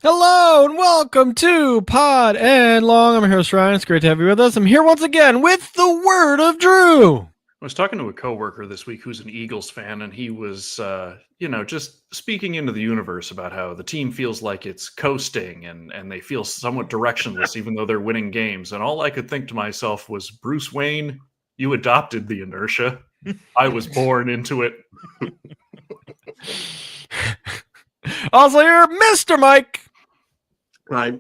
Hello and welcome to Pod and Long. I'm your host Ryan. It's great to have you with us. I'm here once again with the Word of Drew. I was talking to a coworker this week who's an Eagles fan, and he was, just speaking into the universe about how the team feels like it's coasting and they feel somewhat directionless, even though they're winning games. And all I could think to myself was, Bruce Wayne, you adopted the inertia. I was born into it. Also, you're Mr. Mike. I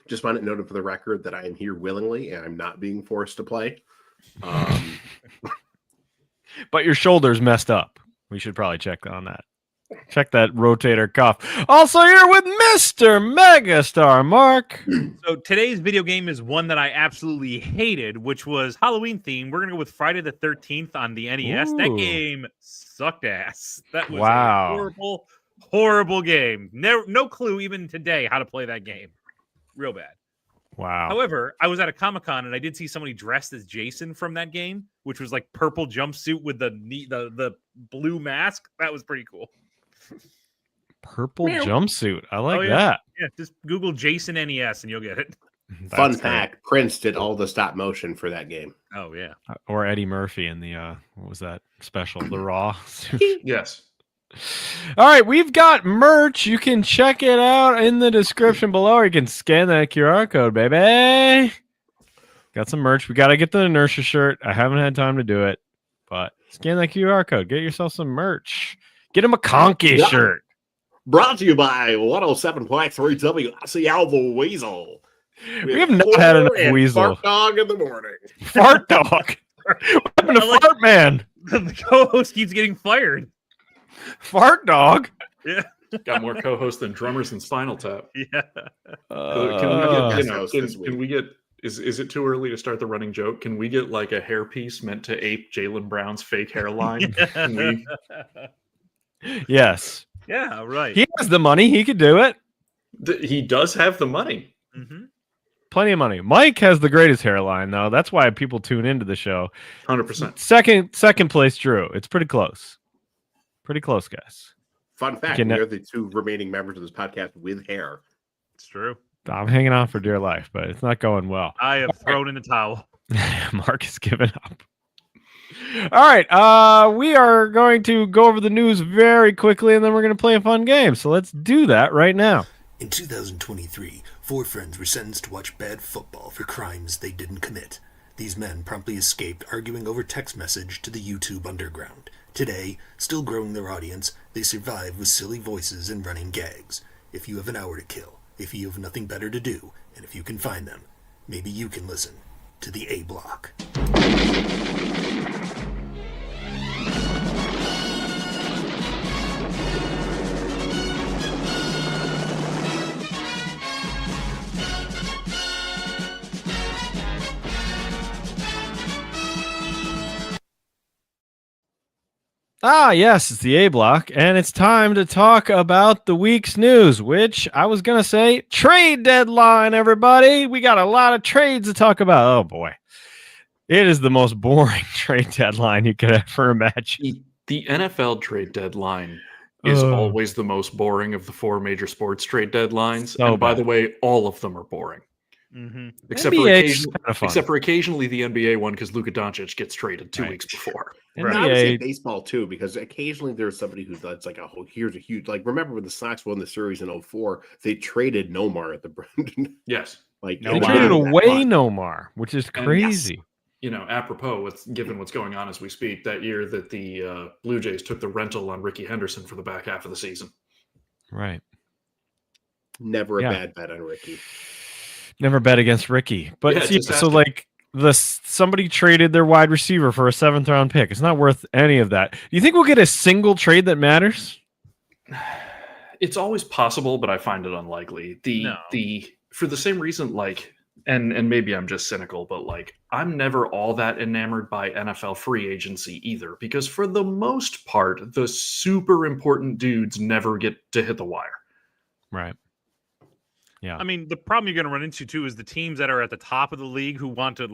just want it noted for the record that I am here willingly and I'm not being forced to play. But your shoulder's messed up. We should probably check on that. Check that rotator cuff. Also, you're with Mr. Megastar Mark. So today's video game is one that I absolutely hated, which was Halloween themed. We're gonna go with Friday the 13th on the NES. Ooh. That game sucked ass. That was Wow. a horrible game. No clue even today how to play that game. Real bad. Wow. However, I was at a Comic-Con and I did see somebody dressed as Jason from that game, which was like purple jumpsuit with the blue mask. That was pretty cool. Purple jumpsuit. I like yeah. that. Yeah, just Google Jason NES and you'll get it. Fun fact, Prince did all the stop motion for that game. Oh yeah. Or Eddie Murphy in the what was that special? The Raw. Yes. All right, we've got merch. You can check it out in the description below, or you can scan that QR code, baby. Got some merch. We got to get the Inertia shirt. I haven't had time to do it, but scan that QR code. Get yourself some merch. Get him a Conky shirt. Brought to you by 107.3 WCL The Weasel. We have not had enough Weasel. Fart Dog in the morning. Fart Dog. What happened to Fart Man? The co-host keeps getting fired. Fart Dog? Yeah. Got more co-hosts than drummers and Spinal Tap. Yeah. Can we get is it too early to start the running joke? Can we get like a hairpiece meant to ape Jaylen Brown's fake hairline? Yes. Yeah, right. He has the money. He could do it. He does have the money. Mm-hmm. Plenty of money. Mike has the greatest hairline, though. That's why people tune into the show. 100%. Second place, Drew. It's pretty close. Pretty close, guys. Fun fact, we are the two remaining members of this podcast with hair. It's true. I'm hanging on for dear life, but it's not going well. I have thrown in the towel. Mark has given up. All right. We are going to go over the news very quickly, and then we're going to play a fun game. So let's do that right now. In 2023, 4 friends were sentenced to watch bad football for crimes they didn't commit. These men promptly escaped, arguing over text message to the YouTube underground. Today, still growing their audience, they survive with silly voices and running gags. If you have an hour to kill, if you have nothing better to do, and if you can find them, maybe you can listen to the A Block. Ah, yes, it's the A Block, and it's time to talk about the week's news, which I was going to say trade deadline, everybody. We got a lot of trades to talk about. Oh, boy. It is the most boring trade deadline you could ever imagine. The NFL trade deadline is always the most boring of the 4 major sports trade deadlines. So and by bad. the way, all of them are boring. Mm-hmm. Except for occasionally the NBA one, because Luka Doncic gets traded 2 weeks before. And I would say baseball too, because occasionally there's somebody who's that's like, oh, here's a huge, like, remember when the Sox won the series in 2004, they traded Nomar at the Yes. like They traded away Nomar, which is crazy. Yes, you know, apropos with given what's going on as we speak, that year that the Blue Jays took the rental on Ricky Henderson for the back half of the season. Right. Never a bad bet on Ricky. Never bet against Ricky. But Yeah, see, so like somebody traded their wide receiver for a 7th round pick. It's not worth any of that. Do you think we'll get a single trade that matters? It's always possible, but I find it unlikely. For the same reason, like, and maybe I'm just cynical, but like, I'm never all that enamored by NFL free agency either, because for the most part, the super important dudes never get to hit the wire. Right. Yeah. I mean, the problem you're going to run into too is the teams that are at the top of the league who want to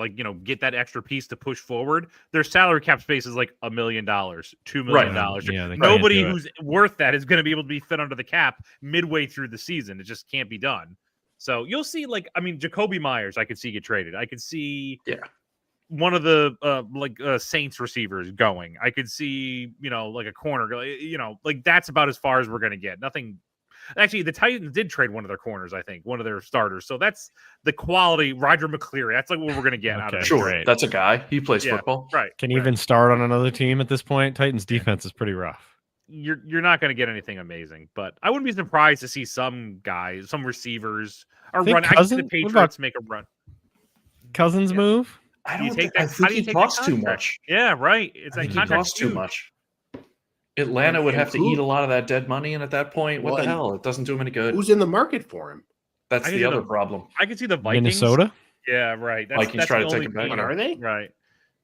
get that extra piece to push forward. Their salary cap space is like $1 million, $2 million. Yeah, they can't Nobody do it. who's worth that is going to be able to be fit under the cap midway through the season. It just can't be done. So you'll see, Jacoby Myers, I could see get traded. I could see one of the Saints receivers going. I could see, like a corner, that's about as far as we're going to get. Nothing. Actually, the Titans did trade one of their corners, I think, one of their starters. So that's the quality. Roger McCleary. That's like what we're going to get out of it. Sure, Great. that's a guy. He plays football. Right. Can he even start on another team at this point? Titans defense is pretty rough. You're not going to get anything amazing, but I wouldn't be surprised to see some guys, some receivers, or Think run. I can see Cousins? the What Patriots make a run. Cousins move? I Do you don't take think, I that- think how do you he take that costs too contract? much. Yeah, right. It's I like think he contract costs too huge. much. Atlanta would have to who- eat a lot of that dead money, and at that point, what Well, the and hell? It doesn't do him any good. Who's in the market for him? That's I can the see other the- problem. I can see the Vikings. Minnesota? Yeah, right. Vikings try the to take only him back. team- What are they? Right.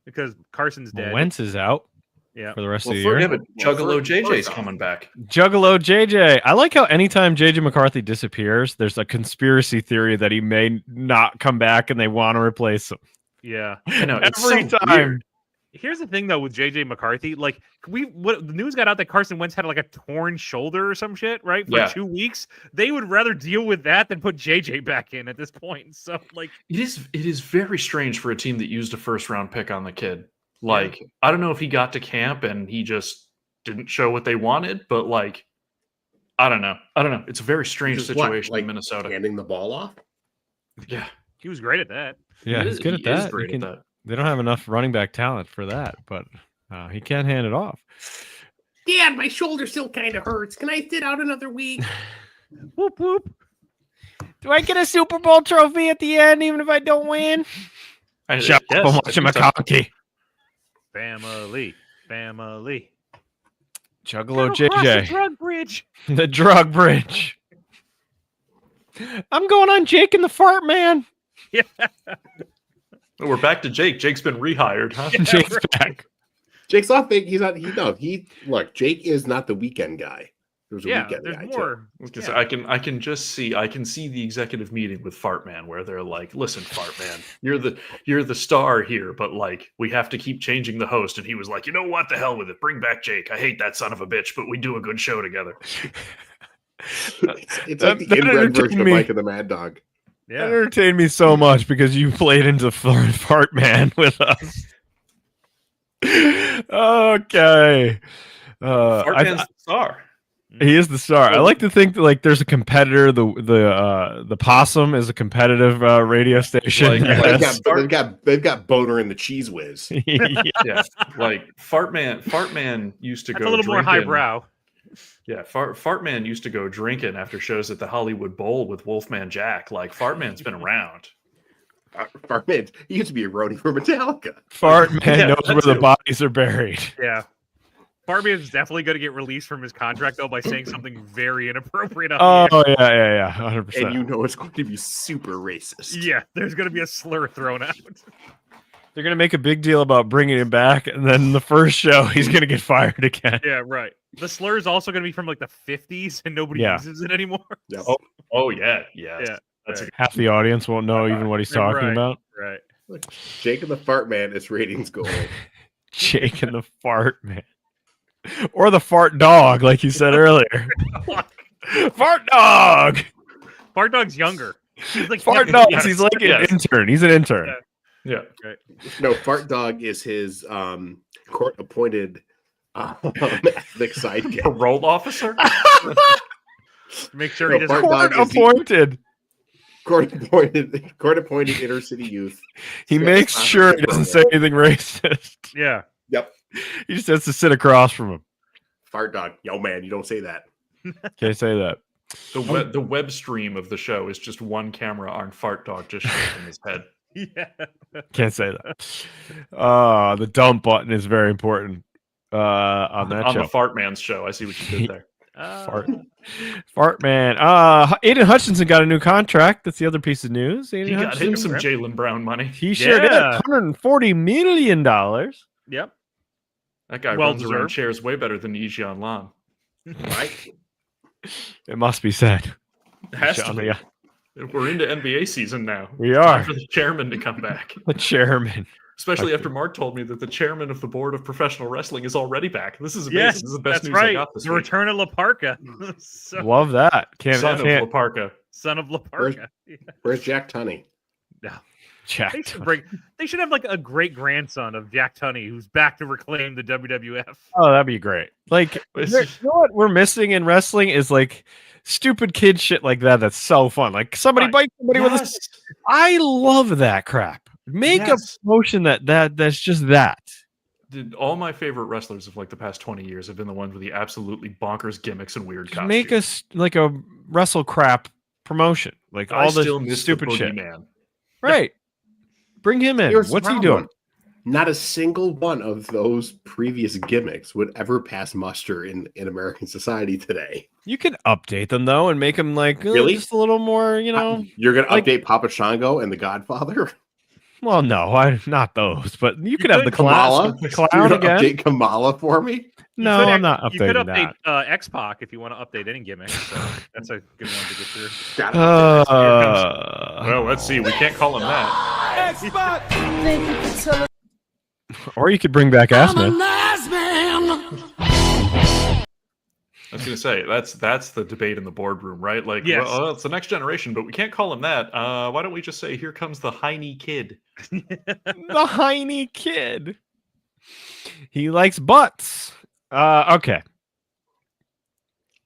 Because Carson's dead. Wentz is out Yeah. for the rest Well, of the year. Yeah, but Well, Juggalo first JJ's off- coming back. Juggalo JJ. I like how anytime JJ McCarthy disappears, there's a conspiracy theory that he may not come back and they want to replace him. Yeah. I know it's Every so time. weird. Here's the thing though with JJ McCarthy, the news got out that Carson Wentz had like a torn shoulder or some shit, right? For Yeah. 2 weeks. They would rather deal with that than put JJ back in at this point. So It is very strange for a team that used a first round pick on the kid. Like, I don't know if he got to camp and he just didn't show what they wanted, but I don't know. It's a very strange Just what, situation like in Minnesota. handing the ball off? Yeah, he was great at that. Yeah, he he's good at he is that. great He at can- that. They don't have enough running back talent for that, but he can't hand it off. Dad, my shoulder still kind of hurts. Can I sit out another week? Whoop whoop. Do I get a Super Bowl trophy at the end, even if I don't win? Shut up, I'm watching McConkey. Family. Juggalo Across the JJ. drug bridge. The drug bridge. I'm going on Jake and the Fart Man. Yeah. We're back to Jake. Jake's been rehired, huh? Jake's back. Jake's not big. He's not. Look, Jake is not the weekend guy. There's a Yeah, weekend there's guy more. Because Yeah. I can see the executive meeting with Fartman where they're like, "Listen, Fartman, you're the star here, but we have to keep changing the host." And he was like, "You know what? The hell with it. Bring back Jake. I hate that son of a bitch, but we do a good show together." too. It's like the That inbred entertained version of me. Mike and the Mad Dog. That Yeah. entertained me so much because you played into Fart Man with us. Okay. Fartman's the star. He is the star. I like to think that there's a competitor. The Possum is a competitive radio station. Like- They've got Boner and the Cheese Whiz. Yeah. Yeah, Fartman used to That's go a little more drinking. highbrow. Yeah, Fartman used to go drinking after shows at the Hollywood Bowl with Wolfman Jack. Fartman's been around. Fartman, he used to be a roadie for Metallica. Fart Man Yeah, knows that where the too. bodies are buried. Yeah. Barbie is definitely going to get released from his contract though by saying something very inappropriate. On Oh the yeah, 100%. And you know it's going to be super racist. air. Yeah, there's going to be a slur thrown out. They're gonna make a big deal about bringing him back, and then the first show he's gonna get fired again. Yeah, right. The slur is also going to be from the 50s, and nobody Yeah. uses it anymore. Yep. Oh yeah. Yeah, That's right. Half the audience won't know even what he's talking Right. about. Right. Jake and the Fart Man is ratings goal. Jake and the Fart Man, or the Fart Dog, like you said earlier. Fart Dog. Fart Dog's younger. He's like Fart yeah, Dog. yes, He's like yes. an intern. He's an intern. Yeah. Yeah. No, Fart Dog is his court appointed ethnic sidekick. Parole officer. Make sure No, he doesn't. Fart Court Dog is the- appointed. Court appointed inner city youth. He Yeah, makes it's sure not he doesn't a say anything racist. Yeah. Yep. He just has to sit across from him. Fart Dog. Yo, man, you don't say that. Can't say that. The web stream of the show is just one camera on Fart Dog just shaking his head. Yeah. Can't say that. The dump button is very important on that On show. the Fart Man's show. I see what you did there. Fart Man. Aiden Hutchinson got a new contract. That's the other piece of news. Aiden He got him Hutchinson. some Jalen Brown money. He sure did. Yeah. $140 million. Yep. That guy Well runs around deserved. chairs way better than Yijian Lan. Right? It must be said. It has to Sean, be. yeah. We're into NBA season now. We It's time are. for the chairman to come back. The chairman. Especially after Mark told me that the chairman of the board of professional wrestling is already back. This is amazing. Yes, This is the best that's news I right. got this The week. return of La Parka. So, Love that. Son of La Parka. son of La Parka. Where's Jack Tunney? Jack. They should have like a great grandson of Jack Tunney who's back to reclaim the WWF. Oh, that'd be great. Like, you know what we're missing in wrestling is like stupid kid shit like that. That's so fun. Like somebody Right. bites somebody with a. I love that crap. Make Yes. a promotion that's just that. All my favorite wrestlers of like the past 20 years have been the ones with the absolutely bonkers gimmicks and weird Just costumes. make us like a wrestle crap promotion. Like I all still the miss stupid the shit. Man. Right. Bring him in. Here's the What's he problem. doing? Not a single one of those previous gimmicks would ever pass muster in American society today. You can update them though and make them like Really? just a little more, you know. You're gonna like- update Papa Shango and the Godfather? Well, no, not those, but you could have the could. clown, Kamala? the You're clown gonna again. update Kamala for me? No, You could I'm not You could updating update that. X-Pac if you want to update any gimmick. So that's a good one to get through. Gotta update that. Well, let's see. We can't call him that. Or you could bring back Assman. I was going to say that's the debate in the boardroom, right? Like, Yes. well, it's the next generation, but we can't call him that. Why don't we just say, "Here comes the Heine kid"? The Heine kid. He likes butts. Okay.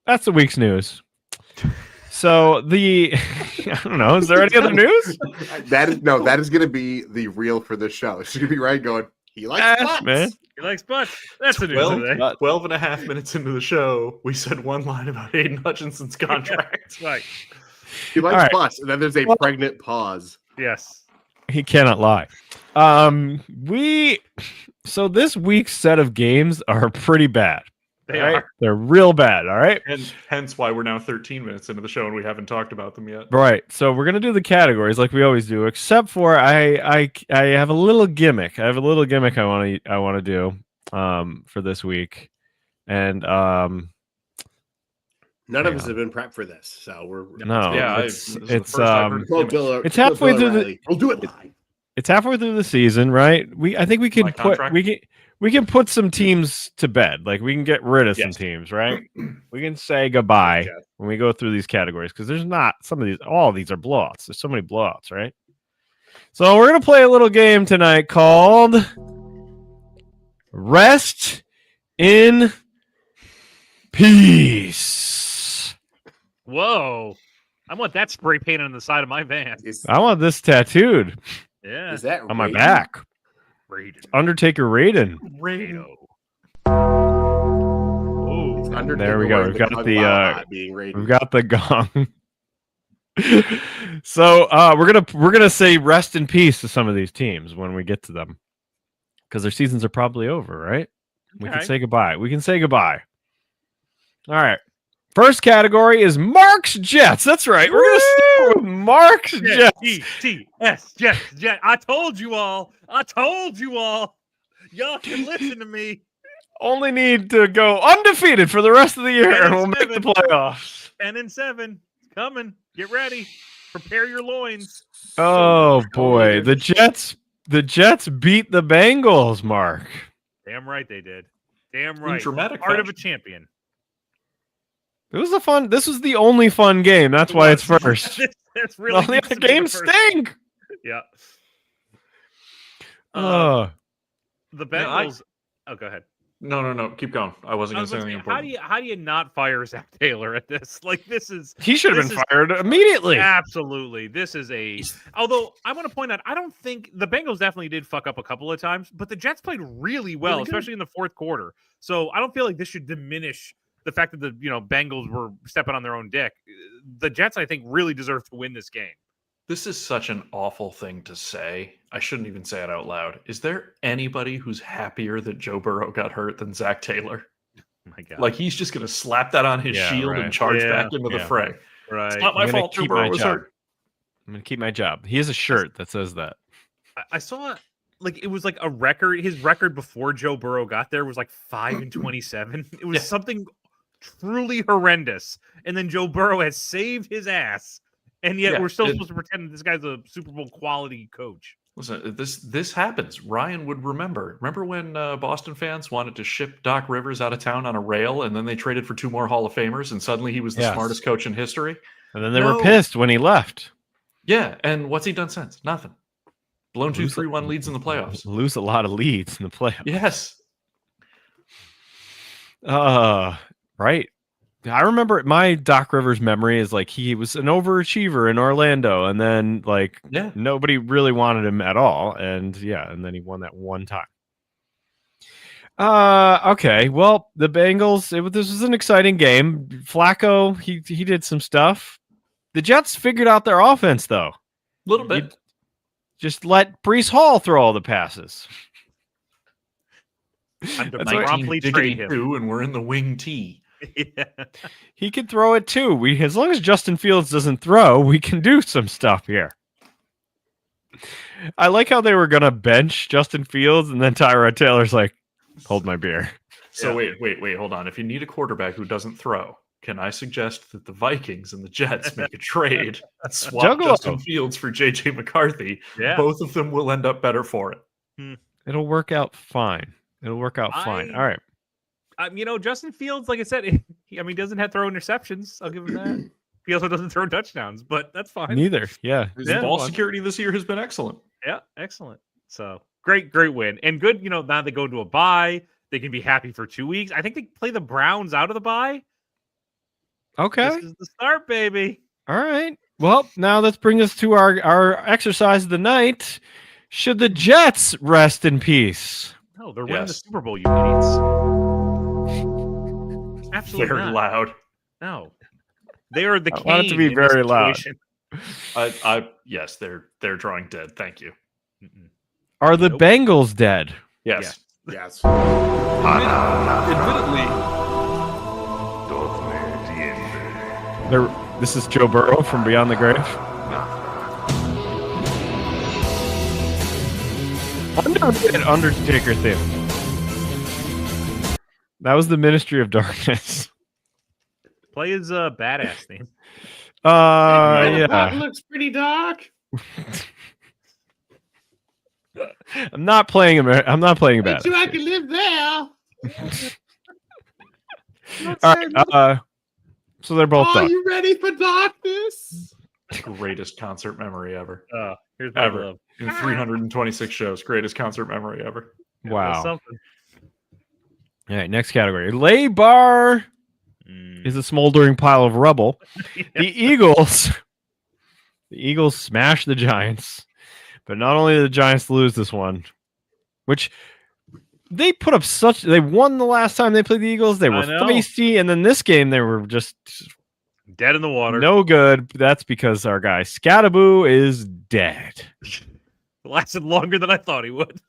That's the week's news. So the I don't know. Is there any other news? That is going to be the reel for this show. She's going to be right going, he likes Yes, butts. man. He likes butts. That's the news 12, today. But- 12 and a half minutes into the show, we said one line about Aiden Hutchinson's contract. That's right. He likes All right. butts. And then there's a Well- pregnant pause. Yes. He cannot lie. So this week's set of games are pretty bad. They all right? are. They're real bad. All right. And hence why we're now 13 minutes into the show and we haven't talked about them yet. Right. So we're gonna do the categories like we always do, except for I have a little gimmick. I have a little gimmick I want to do for this week, and None of Hang us on. have been prepped for this. So we're no, Yeah, it's this is the it's first I've heard of Well, gimmicks. It's halfway Bill through the- O'Reilly. We'll do it live. it's halfway through the season, right? I think we can My put contract? we can put some teams to bed. Like we can get rid of some Yes. teams, right? We can say goodbye Okay. when we go through these categories because there's not all of these are blowouts. There's so many blowouts, right? So we're gonna play a little game tonight called Rest in Peace. Whoa. I want that spray painted on the side of my van. Is, I want this tattooed Yeah. is that on my Raiden? back. Raiden. Undertaker Raiden. Raiden. Oh. Undertaker There we go. wearing We've got Kung the, Lao hat being raided. We've got the gong. So we're gonna say rest in peace to some of these teams when we get to them because their seasons are probably over, right? We can Okay. say goodbye. We can say goodbye. All right. First category is Mark's Jets. That's right. We're gonna start with Mark's Jets. Jets. Jets. I told you all. Y'all can listen to me. Only need to go undefeated for the rest of the year, and we'll make the 10-7. playoffs. 10-7. It's coming. Get ready. Prepare your loins. Oh boy, good. the Jets beat the Bengals. Mark. Damn right they did. Damn In right. dramatic Heart of a fashion. champion. It was this was the only fun game. That's why it's first. That's really All the needs other to be the games first. stink. Yeah. Oh, The Yeah, Bengals. Oh, go ahead. No. Keep going. I wasn't I going was to say gonna anything say, important. how do you not fire Zach Taylor at this? Like this is he should have this been is- fired immediately. absolutely this is a. Although I want to point out, I don't think the Bengals definitely did fuck up a couple of times, but the Jets played really well, Really good. especially in the fourth quarter. So I don't feel like this should diminish the fact that the Bengals were stepping on their own dick. The Jets, I think, really deserve to win this game. This is such an awful thing to say. I shouldn't even say it out loud. Is there anybody who's happier that Joe Burrow got hurt than Zach Taylor? Oh my God. Like he's just going to slap that on his Yeah, shield right. and charge Yeah, back into the yeah. fray. right. It's not my I'm gonna fault. Joe keep Burrow my was job. hurt. I'm gonna keep my job. He has a shirt that says that. I saw like it was like a record. His record before Joe Burrow got there was like 5-27. It was Yeah. something truly horrendous. And then Joe Burrow has saved his ass and yet Yeah, we're still supposed to pretend this guy's a Super Bowl quality coach. Listen, this happens. Ryan would remember. Remember when Boston fans wanted to ship Doc Rivers out of town on a rail, and then they traded for 2 more Hall of Famers, and suddenly he was the Yes. smartest coach in history? And then they were pissed when he left. Yeah, and what's he done since? Nothing. Blown Lose 2-3-1 leads in the playoffs. Lose a lot of leads in the playoffs. Yes. Right. I remember my Doc Rivers memory is like he was an overachiever in Orlando, and then like Yeah. nobody really wanted him at all, and and then he won that one time. Okay. Well, the Bengals. This was an exciting game. Flacco, he did some stuff. The Jets figured out their offense though. A little bit. Just let Breece Hall throw all the passes. I'm to That's what- promptly trade him. 19-2, and we're in the wing T. Yeah. He can throw it too. As long as Justin Fields doesn't throw, we can do some stuff here. I like how they were gonna bench Justin Fields, and then Tyrod Taylor's like, "Hold my beer." So wait, hold on. If you need a quarterback who doesn't throw, can I suggest that the Vikings and the Jets make a trade and swap Juggalo. Justin Fields for JJ McCarthy? Yeah. Both of them will end up better for it. It'll work out fine. It'll work out fine. All right. Justin Fields, like I said, he doesn't have to throw interceptions. I'll give him that. He also doesn't throw touchdowns, but that's fine. Neither. Yeah. His Yeah. ball security this year has been excellent. Yeah, excellent. So great win. And good, now they go to a bye. They can be happy for 2 weeks. I think they play the Browns out of the bye. Okay. This is the start, baby. All right. Well, now let's bring us to our exercise of the night. Should the Jets rest in peace? No, they're winning the Yes. Super Bowl, you idiots. Absolutely Very not. loud. No. They are the I king. want it to be in this very loud. situation. Yes, they're drawing dead. Thank you. Mm-mm. Are the Nope. Bengals dead? Yes. Yes. Admittedly, This is Joe Burrow from Beyond the Grave. Underrated Undertaker theme. That was the Ministry of Darkness. Play his badass theme. That Yeah. looks pretty dark. I'm not playing him. I'm not playing Bet bad. you I can live there. All right. So they're both Are done. you ready for darkness? greatest concert memory ever. Here's my Ever. glove. In 326 shows, greatest concert memory ever. That's Wow. something. All right. Next category. Lay bar Mm. is a smoldering pile of rubble. The Eagles. The Eagles smash the Giants, but not only did the Giants lose this one, which they put up they won the last time they played the Eagles. They were I know. feisty, and then this game they were just Dead in the water. no good. That's because our guy Scattaboo is dead. Lasted longer than I thought he would.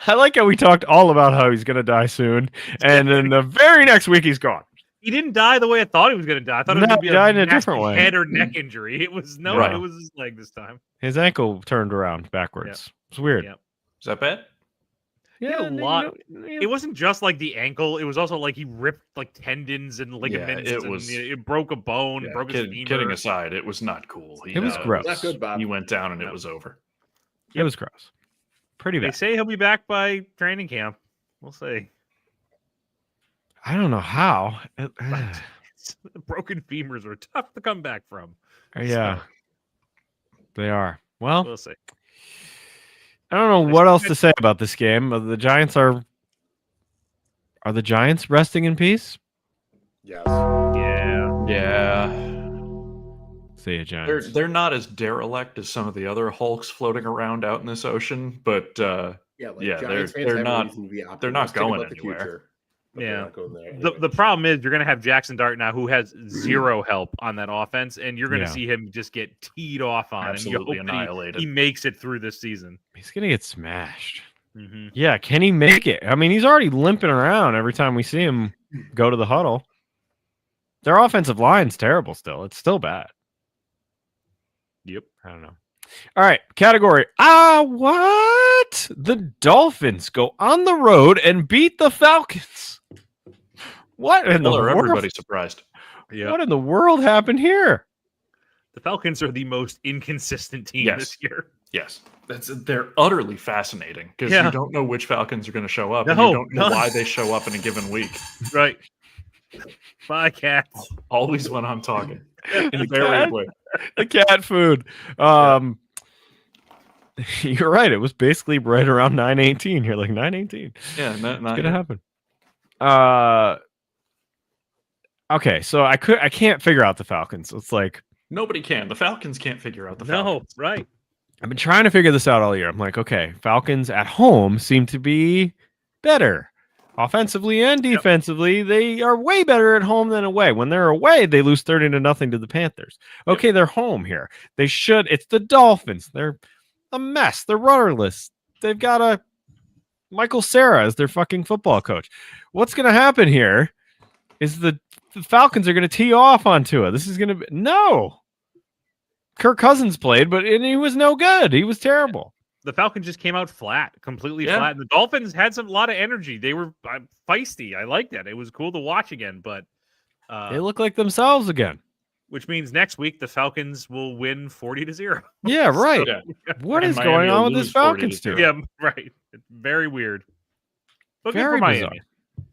I like how we talked all about how he's gonna die soon, and then the very next week he's gone. He didn't die the way I thought he was going to die. I thought it was No, going to be he died in a nasty different way. head or neck injury. It was Right. it was his leg this time. His ankle turned around backwards. It's weird. Yeah. Is that bad? He had a lot. It wasn't just like the ankle; it was also like he ripped like tendons and ligaments. it and was- it broke a bone, Yeah, broke his femur. kidding aside, it was not cool. It was gross. Not good, Bob. He went down and it was over. It was gross. Pretty They bad. say he'll be back by training camp. We'll see. I don't know how. Broken femurs are tough to come back from. Yeah, they are. Well, We'll see. I don't know what else to say about this game. The Giants are the Giants resting in peace? Yes. Yeah. Yeah. See you, Giants. They're not as derelict as some of the other Hulks floating around out in this ocean, but Yeah, like Yeah, Giants they're fans have a not- reason to be they're not optimistic going about the anywhere. future, but they're Yeah. not going there The anyway. problem is you're going to have Jackson Dart now, who has zero help on that offense, and you're going to Yeah. see him just get teed off on, absolutely and you hope that annihilated. he makes it through this season. He's gonna get smashed. Mm-hmm. Yeah, can he make it? I mean, he's already limping around every time we see him go to the huddle. Their offensive line's terrible still. It's still bad. Yep. I don't know. All right, category. What? The Dolphins go on the road and beat the Falcons. What in the Well, are world? everybody surprised? Yeah. What in the world happened here? The Falcons are the most inconsistent team Yes. this year. Yes, they're utterly fascinating because Yeah. you don't know which Falcons are going to show up, and No, you don't know none. why they show up in a given week. Right. Bye, cats. Always when I'm talking, cat, invariably. the cat food. You're right. It was basically right around 9:18. You're like 9:18. Yeah, It's gonna happen. Okay, so I can't figure out the Falcons. It's like Nobody can. The Falcons can't figure out the No, Falcons. right. I've been trying to figure this out all year. I'm like, okay, Falcons at home seem to be better. Offensively and defensively, they are way better at home than away. When they're away, they lose 30-0 to the Panthers. Okay, they're home here. They should. It's the Dolphins. They're a mess. They're rudderless. They've got a Michael Cera as their fucking football coach. What's going to happen here is the Falcons are going to tee off on Tua. This is going to be no. Kirk Cousins played, but he was no good. He was terrible. The Falcons just came out flat, completely Yeah. flat. And the Dolphins had a lot of energy. They were feisty. I liked that. It was cool to watch again. But They look like themselves again. which means next week the Falcons will win 40-0. Yeah, right. Yeah. What And is Miami going will on with lose this Falcons 40-0. team? Yeah, right. It's very weird. But good Very for Miami. bizarre.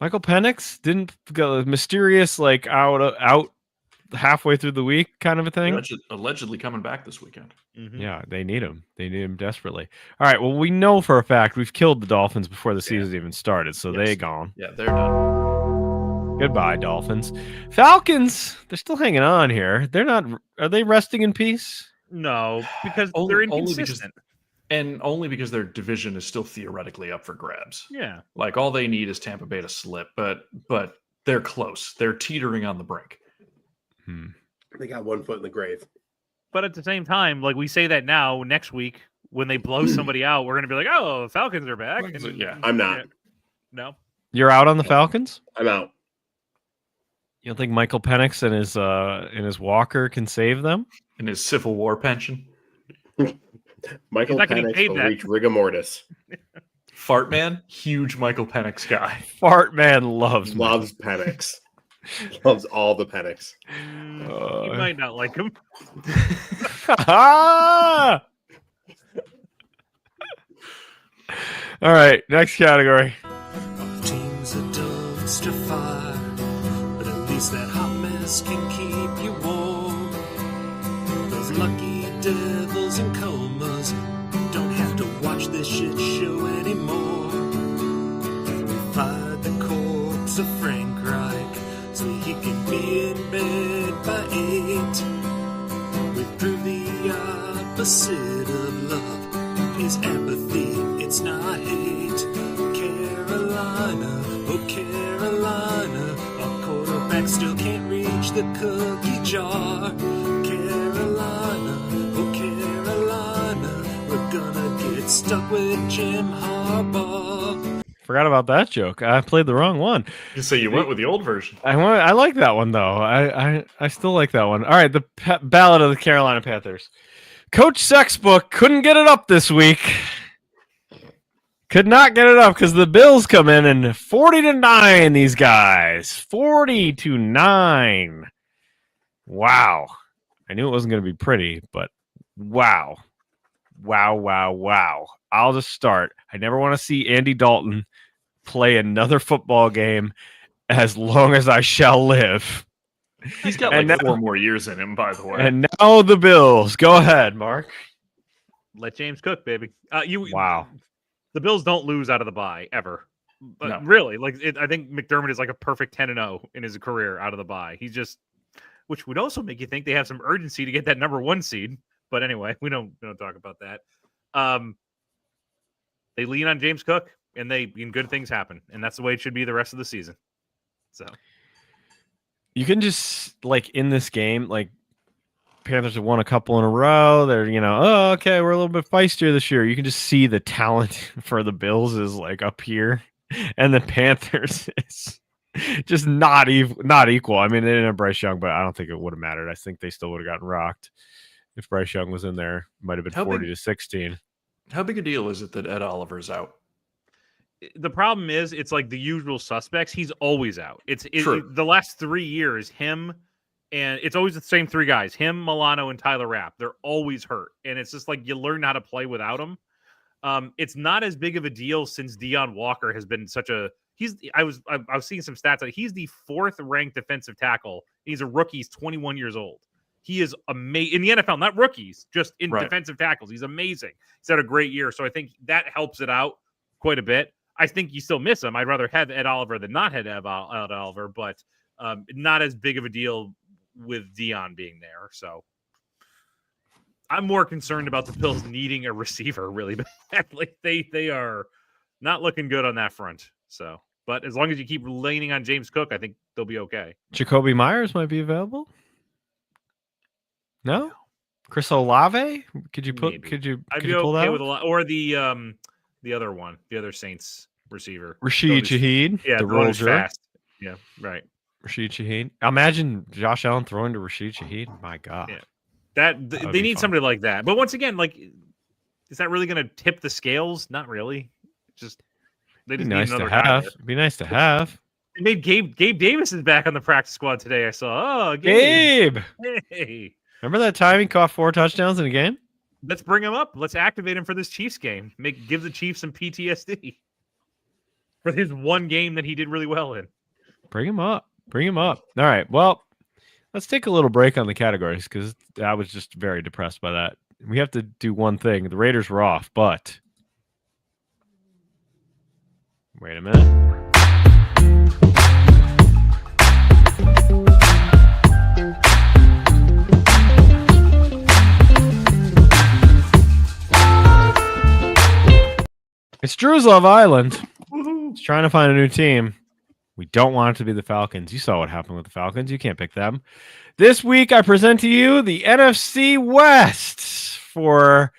Michael Penix didn't go mysterious like out halfway through the week kind of a thing. Allegedly coming back this weekend. Mhm. Yeah, they need him. They need him desperately. All right. Well, we know for a fact we've killed the Dolphins before the season even started, so Yes. they gone. Yeah, they're done. Goodbye, Dolphins. Falcons, they're still hanging on here. They're not. Are they resting in peace? No, because Only- they're only because- inconsistent. And only because their division is still theoretically up for grabs. Yeah. Like all they need is Tampa Bay to slip, but they're close. They're teetering on the brink. They got 1 foot in the grave. But at the same time, like we say that now, next week when they blow somebody out, we're gonna be like, "Oh, the Falcons are back." And, Yeah. I'm not. No. You're out on the Falcons. I'm out. You don't think Michael Penix and his walker can save them? In his Civil War pension. Michael not getting Penix paid will that. reach rigor mortis. Fart Man, huge Michael Penix guy. Fart man loves me. Loves Penix. Loves all the Penix. You might not like him. All right, next category. Our team's a dumpster fire, but at least that hot mess can keep you warm. Those lucky devils and comas don't have to watch this shit show anymore. We fired the corpse of Frank Reich so he can be in bed by 8. We proved the opposite of love is apathy, it's not hate. Carolina, oh Carolina, our quarterback still can't reach the cookie jar. Carolina, oh Carolina, we're gonna get stuck with Jim Harbaugh. Forgot about that joke. I played the wrong one. You say you went with the old version. I like that one though. I still like that one. All right, the ballad of the Carolina Panthers. Coach Sexbook couldn't get it up this week. Could not get it up because the Bills come in and 40-9. These guys 40-9. Wow. I knew it wasn't going to be pretty, but wow. I'll just start. I never want to see Andy Dalton play another football game as long as I shall live. He's got And like now- 4 more years in him, by the way. And now the Bills. Go ahead, Mark. Let James cook, baby. Wow. The Bills don't lose out of the bye ever. But No. really, I think McDermott is like a perfect 10-0 in his career out of the bye. He's just, which would also make you think they have some urgency to get that number 1 seed. But anyway, we don't talk about that. They lean on James Cook, and good things happen, and that's the way it should be the rest of the season. So You can just like in this game, like Panthers have won a couple in a row. They're, oh, okay, we're a little bit feistier this year. You can just see the talent for the Bills is like up here, and the Panthers is just not equal. I mean, they didn't have Bryce Young, but I don't think it would have mattered. I think they still would have gotten rocked if Bryce Young was in there. Might have been How big- 40-16. How big a deal is it that Ed Oliver's out? the problem is, it's like the usual suspects. He's always out. True. The last 3 years, him, And it's always the same three guys: him, Milano, and Tyler Rapp. They're always hurt, and it's just like you learn how to play without them. It's not as big of a deal since Deion Walker has been such a. I was seeing some stats. Like he's the 4th ranked defensive tackle. He's a rookie. He's 21 years old. He is amazing in the NFL, not rookies, just in defensive tackles. He's amazing. He's had a great year. So I think that helps it out quite a bit. I think you still miss him. I'd rather have Ed Oliver than not have Ed Oliver, but not as big of a deal with Deion being there. So I'm more concerned about the Bills needing a receiver really badly. They are not looking good on that front. So, but as long as you keep leaning on James Cook, I think they'll be okay. Jacoby Myers might be available. No, Chris Olave. Could you put? Maybe. Could you I'd be pull okay that with a lot, or the other one, the other Saints receiver, Rashid Shaheed? Yeah, the the one who's Roger. fast. Yeah, right. Rashid Shaheed. Imagine Josh Allen throwing to Rashid Shaheed. My God. Yeah. That They would be need fun. somebody like that. But once again, like, is that really going to tip the scales? Not really. Just they Be just nice need to another guy have. there. Be nice to have. They made Gabe Davis is back on the practice squad today. I saw. Oh, Gabe. Hey, Remember that time he caught 4 touchdowns in a game? let's bring him up. Let's activate him for this Chiefs game. Give the Chiefs some PTSD for his one game that he did really well in. Bring him up. Bring him up. All right. Well, let's take a little break on the categories because I was just very depressed by that. We have to do one thing. The Raiders were off, but wait a minute. It's Drew's Love Island. He's trying to find a new team. We don't want it to be the Falcons. You saw what happened with the Falcons. You can't pick them. This week, I present to you the NFC West. For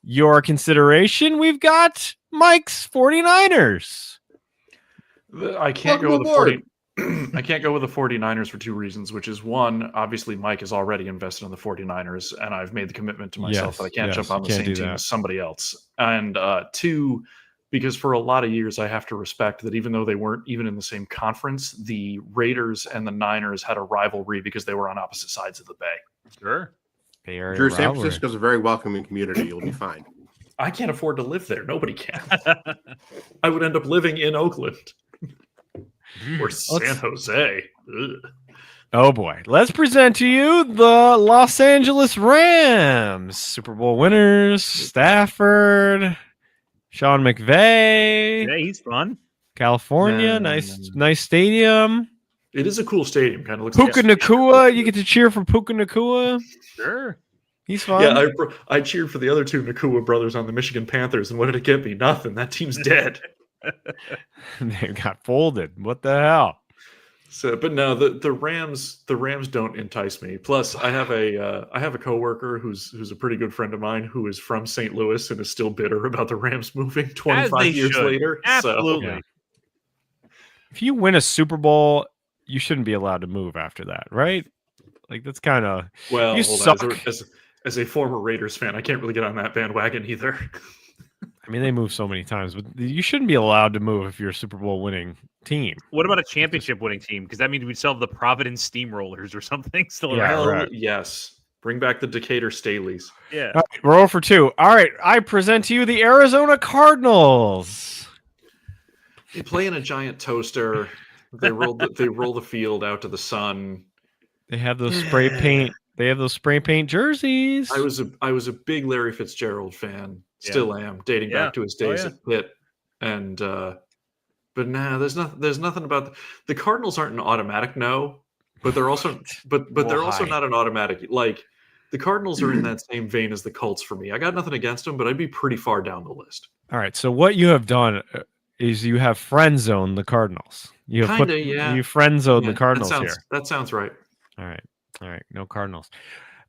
your consideration, we've got Mike's 49ers. I can't go with the 40. I can't go with the 49ers for 2 reasons, which is one, obviously Mike is already invested in the 49ers, and I've made the commitment to myself that I can't jump on the same team as somebody else. And 2, because for a lot of years I have to respect that even though they weren't even in the same conference, the Raiders and the Niners had a rivalry because they were on opposite sides of the bay. Sure. Drew, San Francisco's a very welcoming community. You'll be fine. I can't afford to live there. Nobody can. I would end up living in Oakland or San Jose. Ugh. Oh boy. Let's present to you the Los Angeles Rams. Super Bowl winners, Stafford, Sean McVay, Yeah, he's fun. California, nice stadium. It is a cool stadium. Kind of looks Puka like Nacua, you get to cheer for Puka Nacua. Sure. He's fun. Yeah, I cheered for the other 2 Nakua brothers on the Michigan Panthers, and what did it get me? Nothing. That team's dead. They got folded. What the hell? So, but no, the Rams don't entice me. Plus, I have a coworker who's a pretty good friend of mine who is from St. Louis and is still bitter about the Rams moving 25 years later. Absolutely. So, if you win a Super Bowl, you shouldn't be allowed to move after that, right? Like that's kind of well, you hold suck. on. As a former Raiders fan, I can't really get on that bandwagon either. I mean, they move so many times, but you shouldn't be allowed to move if you're a Super Bowl winning team. What about a championship winning team? Because that means we'd still have the Providence Steamrollers or something still Yeah, around. right. Yes. Bring back the Decatur Staleys. Yeah. All right, we're 0 for 2. All right, I present to you the Arizona Cardinals. They play in a giant toaster. They roll the field out to the sun. They have those spray paint. They have those spray paint jerseys. I was a big Larry Fitzgerald fan. Still am, dating back to his days at Pitt. And but nah, there's nothing about the Cardinals aren't an automatic no, but they're also they're also not an automatic like the Cardinals are in that same vein as the Colts for me. I got nothing against them, but I'd be pretty far down the list. All right, so what you have done is you have friend zoned the Cardinals. You have you friend zoned the Cardinals here. That sounds right. All right, no Cardinals.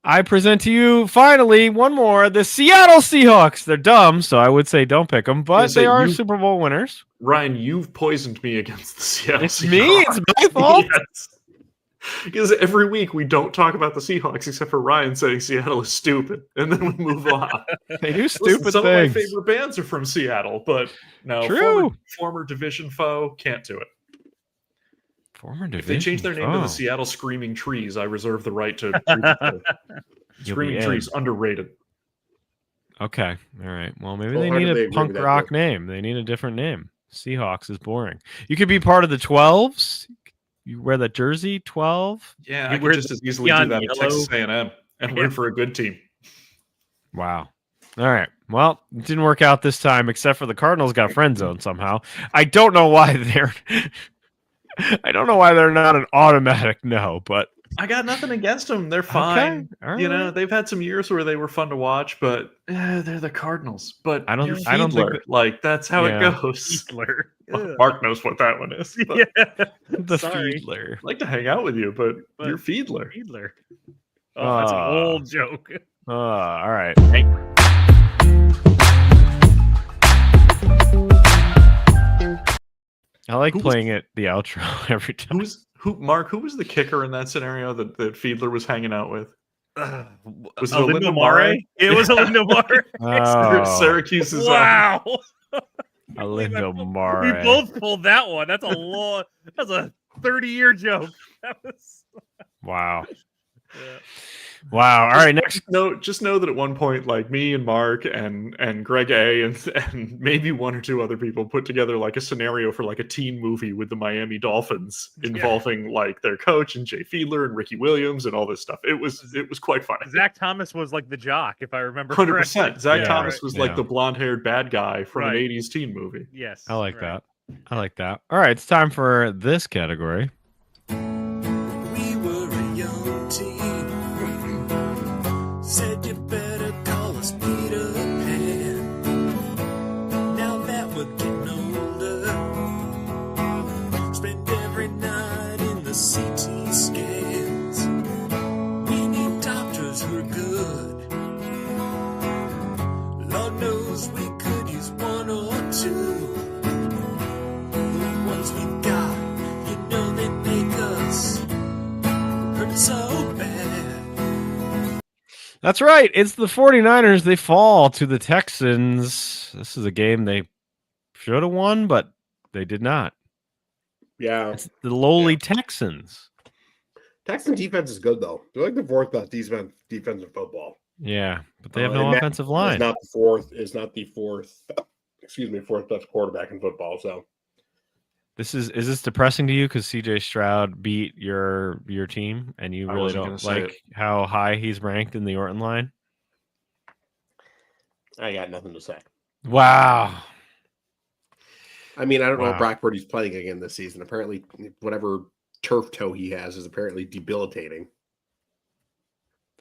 I present to you finally one more: the Seattle Seahawks. They're dumb, so I would say don't pick them, but they are Super Bowl winners. Ryan, you've poisoned me against the Seattle It's Seahawks. me. It's my fault. Yes. Because every week we don't talk about the Seahawks except for Ryan saying Seattle is stupid, and then we move on. They do stupid some things. of my favorite bands are from Seattle, but no, True. former division foe can't do it. Former division. If they change their name to the foe. Seattle Screaming Trees, I reserve the right to. Screaming in. Trees underrated. Okay. All right. Well, maybe they need Wholeheartedly a agree punk with that, rock too. name. They need a different name. Seahawks is boring. You could be part of the 12s. You wear that jersey, 12. Yeah, You I wear could just the as easily do neon that at yellow. Texas A&M and root for a good team. Wow. All right. Well, it didn't work out this time, except for the Cardinals got friend zone somehow. I don't know why they're. I don't know why they're not an automatic no, but I got nothing against them. They're fine. all You know, right. they've had some years where they were fun to watch, but they're the Cardinals. But I don't you're think Fiedler. Like, that's how Yeah. it goes. Fiedler. Well, Mark knows what that one is. But Yeah. The Sorry. Fiedler. I'd like to hang out with you, but But- you're Fiedler. Fiedler. Oh, that's an old joke. All right. I like Who was- playing it the outro every time. Mark, who was the kicker in that scenario that Fiedler was hanging out with? Was it Olindo Olindo Mare? Mare? It was Olindo Mare. Oh, Syracuse's Wow. Alindo We Mare. both pulled that one. That's a long. That's a 30-year joke. That was. Wow. Yeah. Wow. All right. Next. just know that at one point, like me and Mark and Greg A and maybe one or two other people put together like a scenario for like a teen movie with the Miami Dolphins involving like their coach and Jay Fiedler and Ricky Williams and all this stuff. It was quite funny. Zach Thomas was like the jock, if I remember 100%. correctly. Zach Yeah, Thomas right. was like Yeah. the blonde-haired bad guy from Right. an 80s teen movie. Yes. I like right. that. I like that. All right. It's time for this category. We were a young team. Said you better call us Peter Pan. Now that we're getting older, spend every night in the CT scans. We need doctors who are good. Lord knows we could use one or two. The ones we've got, you know they make us hurt so bad. That's right. It's the 49ers. They fall to the Texans. This is a game they should have won, but they did not. Yeah. It's the lowly Texans. Texan defense is good though. They're like the fourth best defense in football. Yeah, but they have And no Matt offensive Is line. not the fourth. Is not the fourth. Excuse me, fourth best quarterback in football. So Is this depressing to you because CJ Stroud beat your team and you I really wasn't don't gonna say like how high he's ranked in the Orton line? I got nothing to say. Wow. I mean, I don't know Wow. if Brock Purdy's playing again this season. Apparently, whatever turf toe he has is apparently debilitating.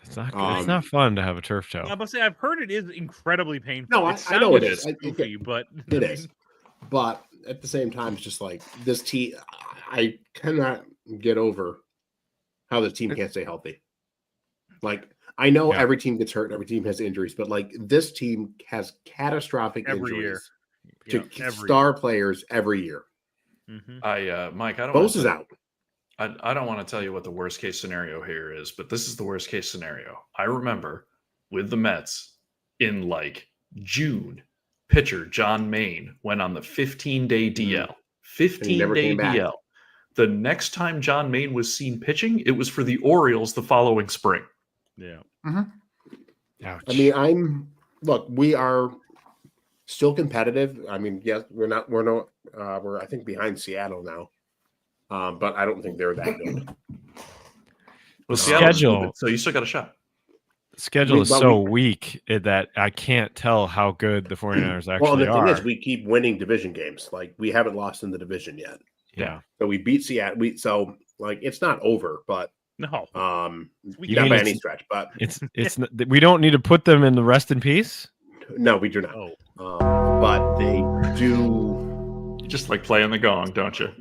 It's not good. It's Um, not fun to have a turf toe. I must say, I've heard it is incredibly painful. No, I It know it sounds is. goofy, but It is. But at the same time, it's just like this team. I cannot get over how the team can't stay healthy. Like, I know Yeah. every team gets hurt, every team has injuries, but like this team has catastrophic Every year. injuries to Yeah, every star players every year. Mhm. Mike, I don't Bose wanna is out. I don't want to tell you what the worst case scenario here is, but this is the worst case scenario. I remember with the Mets in like June, pitcher John Maine went on the 15-day DL. 15-day came back. DL. The next time John Maine was seen pitching, it was for the Orioles the following spring. Yeah. Ouch. I mean, we are still competitive. I mean, yes, we're I think behind Seattle now. But I don't think they're that good. the Seattle's schedule moving, so you still got a shot. schedule is but so weak that I can't tell how good the 49ers actually Well, the are. thing is, we keep winning division games. Like, we haven't lost in the division yet. yeah. So we beat Seattle. It's not over, but No. You not mean by it's- any stretch. But It's we don't need to put them in the rest in peace. no, we do not. Oh. But they do. You just like playing the gong, don't you?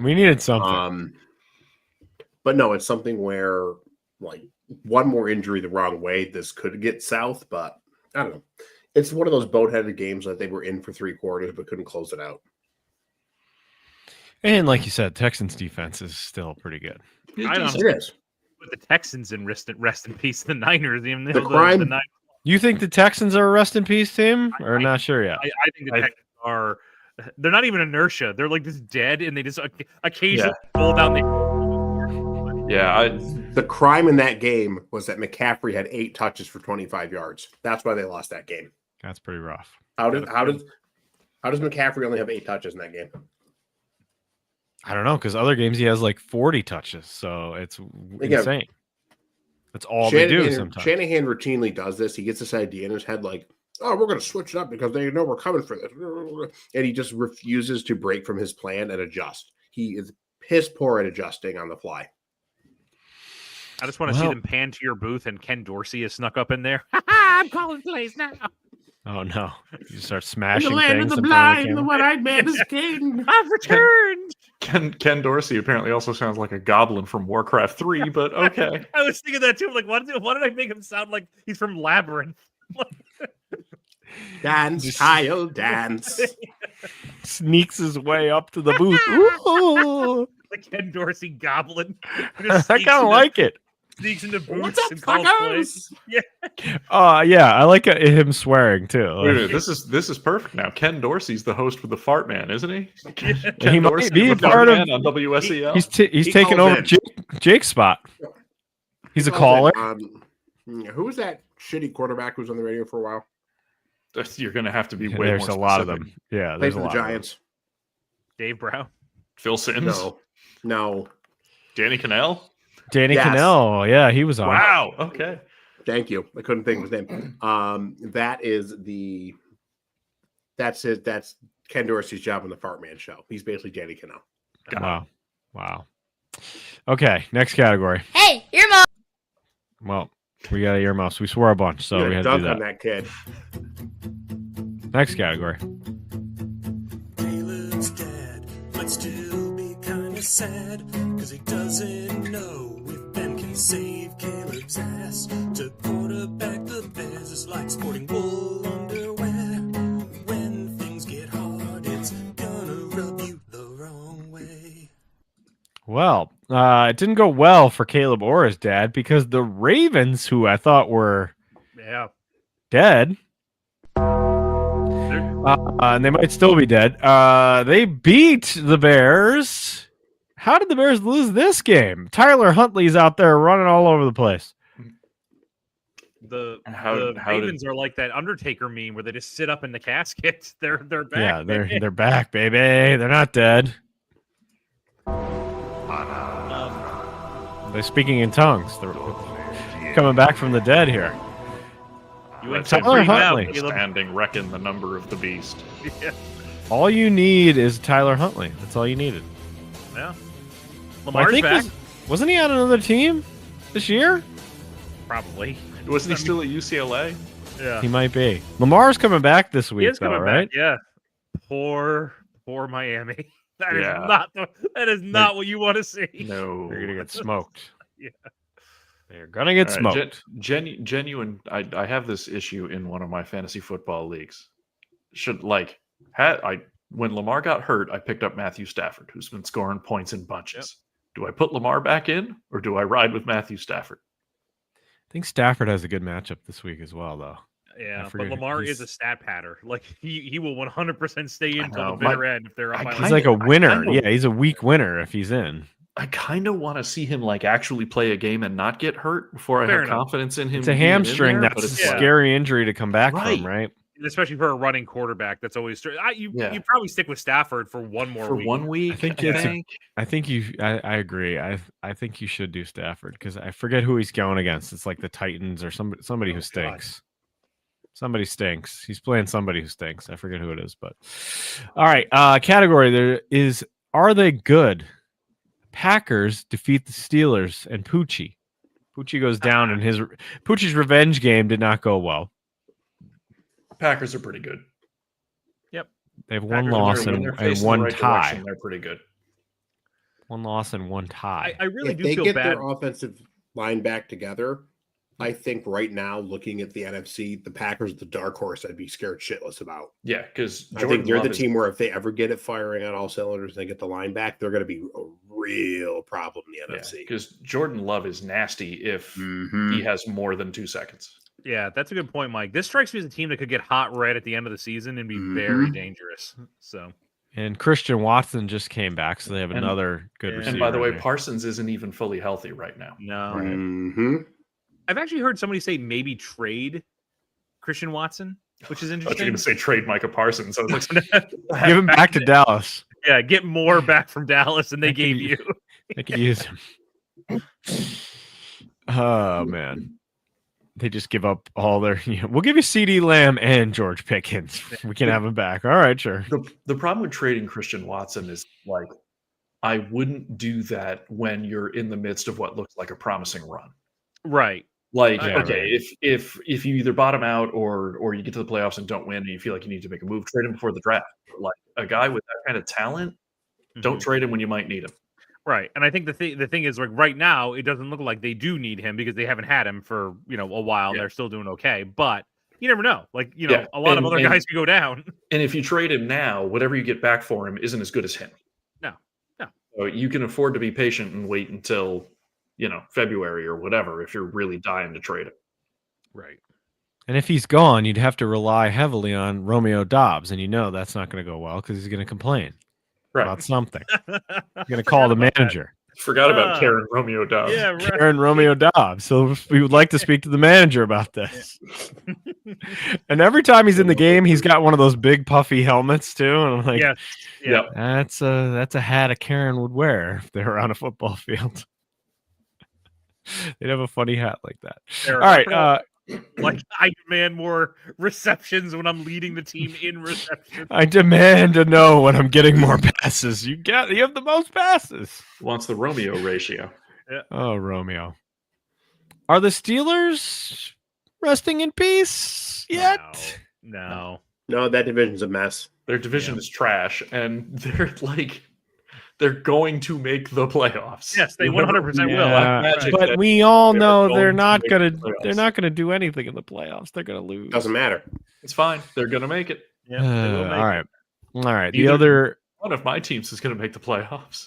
We needed something. But no, it's something where like one more injury the wrong way, this could get south. But I don't know. It's one of those boat-headed games that they were in for 3 quarters but couldn't close it out. And like you said, Texans defense is still pretty good. I don't It is. Put the Texans in rest in peace. The Niners, even though crime- the Niners, You think the Texans are a rest in peace team, or not sure yet? I think the Texans are They're not even inertia. They're like just dead, and they just occasionally pull down the. Yeah, The crime in that game was that McCaffrey had 8 touches for 25 yards. That's why they lost that game. That's pretty rough. How does McCaffrey only have 8 touches in that game? I don't know, because other games he has like 40 touches, so it's insane. That's all they do sometimes. Shanahan routinely does this. He gets this idea in his head, like, "Oh, we're going to switch it up because they know we're coming for this," and he just refuses to break from his plan and adjust. He is piss poor at adjusting on the fly. I just want to see them pan to your booth, and Ken Dorsey is snuck up in there. I'm calling plays now. Oh no! You start smashing the land things of the in front of blind, the camera. one-eyed man is king. I've returned. Ken Dorsey apparently also sounds like a goblin from Warcraft 3, but okay. I was thinking that too. I'm like, why did I make him sound like he's from Labyrinth? Dance, Kyle, dance. Sneaks his way up to the booth. Ooh. The Ken Dorsey goblin. I kind of like it. Sneaks into booths What's up, and calls plays. fuckers? Yeah, I like him swearing too. Wait a minute, this is perfect now. Ken Dorsey's the host with the Fart Man, isn't he? He might Dorsey be with the part Fart of. Man on WSEL. He's taking calls over in. Jake's spot. He's a Well, caller. Who was that shitty quarterback who was on the radio for a while? You're going to have to be way There's more a lot of specific. them. Yeah, Played there's for a the lot. Of them. Giants. Dave Brown. Phil Sims, No. Danny Cannell. Danny Yes. Cannell. Yeah, he was on. Wow. Okay. Thank you. I couldn't think of his name. That's Ken Dorsey's job on the Fart Man show. He's basically Danny Cannell. Wow. Okay, next category. Hey, your mom. Well, we got earmuffs. We swore a bunch, so we had to do dunk on that. that kid. Next category. Caleb's dad might still be kind of sad because he doesn't know if Ben can save Caleb's ass. To quarterback the Bears is like sporting wool underwear. When things get hard, it's gonna rub you the wrong way. Well, it didn't go well for Caleb or his dad because the Ravens, who I thought were dead, and they might still be dead, they beat the Bears. How did the Bears lose this game? Tyler Huntley's out there running all over the place. The How Ravens are like that Undertaker meme where they just sit up in the casket. They're back. Yeah, they're back, baby. They're not dead. They're speaking in tongues. They're coming back from the dead here. You went Tyler Huntley. Standing, reckon the number of the beast. Yeah. All you need is Tyler Huntley. That's all you needed. Yeah. I Lamar's think back. wasn't he on another team this year? Probably. Wasn't he still at UCLA? Yeah. He might be. Lamar's coming back this He week, is though, coming right? back. Yeah. Poor Miami. That is Yeah. not what you want to see. No. They're gonna get smoked. Yeah. They're gonna get All right, smoked. Genuine. I have this issue in one of my fantasy football leagues. When Lamar got hurt, I picked up Matthew Stafford, who's been scoring points in bunches. Do I put Lamar back in, or do I ride with Matthew Stafford? I think Stafford has a good matchup this week as well, though. Yeah, but forget- Lamar he's- is a stat patter. Like he will 100% stay in until know, the bitter end if they're up I by He's kinda- like a winner. kinda- Yeah, he's a weak winner if he's in. I kind of want to see him actually play a game and not get hurt before I Fair have enough. confidence in him. It's a being in hamstring. there, That's but a it's like- scary injury to come back Right. from, right? especially for a running quarterback. That's always true. You probably stick with Stafford for one more for week. 1 week. I think I think I agree. I think you should do Stafford because I forget who he's going against. It's like the Titans or somebody who stinks. Somebody stinks. He's playing somebody who stinks. I forget who it is, but all right. Category there is: are they good? Packers defeat the Steelers and Poochie. Poochie goes down, and Poochie's revenge game did not go well. Packers are pretty good. They have one Packers, loss when and they're facing the one right tie. direction, they're pretty good. One loss and one tie. I really If do they feel get bad. their offensive line back together, I think right now, looking at the NFC, the Packers, the dark horse, I'd be scared shitless about. Yeah, because I think they're the team where if they ever get it firing on all cylinders and they get the line back, they're going to be a real problem in the NFC. because Jordan Love is nasty if Mhm. he has more than 2 seconds. Yeah, that's a good point, Mike. This strikes me as a team that could get hot right at the end of the season and be very dangerous. So And Christian Watson just came back, so they have And- another good and receiver. And by the way, in there. Parsons isn't even fully healthy right now. No. Right. Mm-hmm. I've actually heard somebody say maybe trade Christian Watson, which is I thought you were interesting. going to say trade Micah Parsons. I was like, Give him back to Dallas. Yeah, get more back from Dallas than they I can gave use- you. They could use him. Oh man. They just give up all their. We'll give you CD Lamb and George Pickens. We can have him back. All right, sure. the problem with trading Christian Watson is like, I wouldn't do that when you're in the midst of what looks like a promising run. Right. Like, Yeah, okay, right. if you either bottom out or you get to the playoffs and don't win and you feel like you need to make a move, trade him before the draft. Like a guy with that kind of talent, don't Mhm. trade him when you might need him. Right. And I think the thing is, like, right now it doesn't look like they do need him because they haven't had him for a while. Yeah. They're still doing okay, but you never know. Like, Yeah, a lot of and- other and- guys could go down. And if you trade him now, whatever you get back for him isn't as good as him. No. So you can afford to be patient and wait until, February or whatever if you're really dying to trade him. Right. And if he's gone, you'd have to rely heavily on Romeo Dobbs, and that's not going to go well because he's going to complain about something. He's going to call the manager. Forgot about Ah. Karen Romeo Dobbs. Yeah, right. Karen Romeo Dobbs. So we would like to speak to the manager about this. And every time he's in the game, he's got one of those big puffy helmets too. And I'm like, Yes. Yeah. Yep. that's a hat a Karen would wear if they were on a football field. They'd have a funny hat like that. They're- All right. Like, I demand more receptions when I'm leading the team in reception. I demand to know when I'm getting more passes. You have the most passes. Wants the Romeo ratio. Oh, Romeo. Are the Steelers resting in peace yet? No. No, that division's a mess. Their division is trash, and they're going to make the playoffs. Yes, they 100% will. Yeah, Magic but that we all they're know going they're to not make gonna the playoffs. they're not gonna do anything in the playoffs. They're gonna lose. Doesn't matter. It's fine. They're going to make it. Yeah, they will make all right, all right. The Either- other One of my teams is going to make the playoffs.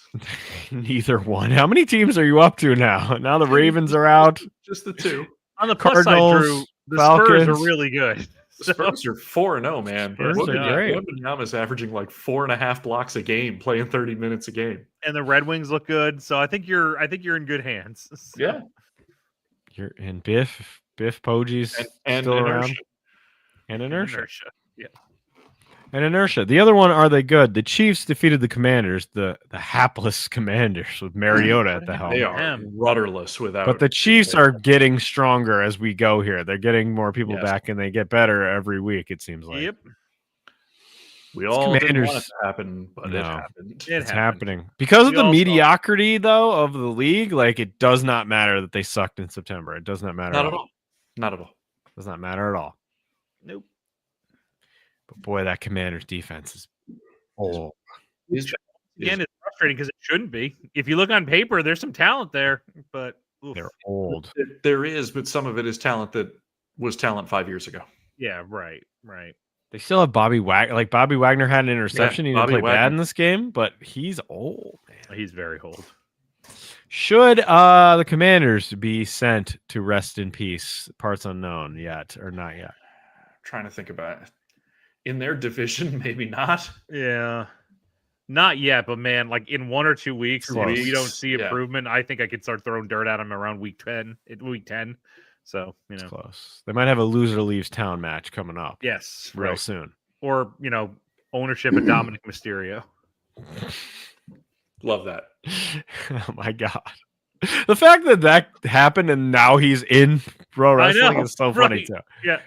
neither one. How many teams are you up to now? Now the Ravens are out. Just the two. On the plus side, Cardinals, Drew, the Spurs Falcons. are really good. The Spurs are 4-0, man. Spurs are great. Wembanyama's averaging like 4.5 blocks a game, playing 30 minutes a game. And the Red Wings look good. So I think you're in good hands. So- Yeah, You're in Biff Poggi's and still around, inertia. and inertia. Yeah. And inertia. The other one, are they good? The Chiefs defeated the Commanders, the hapless Commanders with Mariota at the helm. They are Damn. rudderless without. But the Chiefs are getting stronger as we go here. They're getting more people Yes. back, and they get better every week. It seems like Yep. We all didn't want it Commanders- to happen, but it No. happened. It it's happened. happening because of We the all saw it. mediocrity, though, of the league. Like it does not matter that they sucked in September. It does not matter. Not at all. Not at all. Does not matter at all. Nope. But boy, that Commanders defense is old. Again, it's frustrating because it shouldn't be. If you look on paper, there's some talent there, but oof. They're old. There is, but some of it is talent that was talent 5 years ago. yeah, right. They still have Bobby Wagner. Like Bobby Wagner had an interception. He didn't Bobby play bad Wagner. in this game, but he's old. Man. He's very old. Should the Commanders be sent to rest in peace? Parts unknown yet or not yet? Trying to think about it. In their division, maybe not. Yeah. Not yet, but man, like in 1 or 2 weeks, if Close. we don't see Yeah. improvement, I think I could start throwing dirt at him around week 10. So, It's close. They might have a loser leaves town match coming up yes, real right. soon. Or, ownership of Dominic Mysterio. Love that. Oh my god. The fact that happened and now he's in pro I wrestling know, is so funny right. too. Yeah.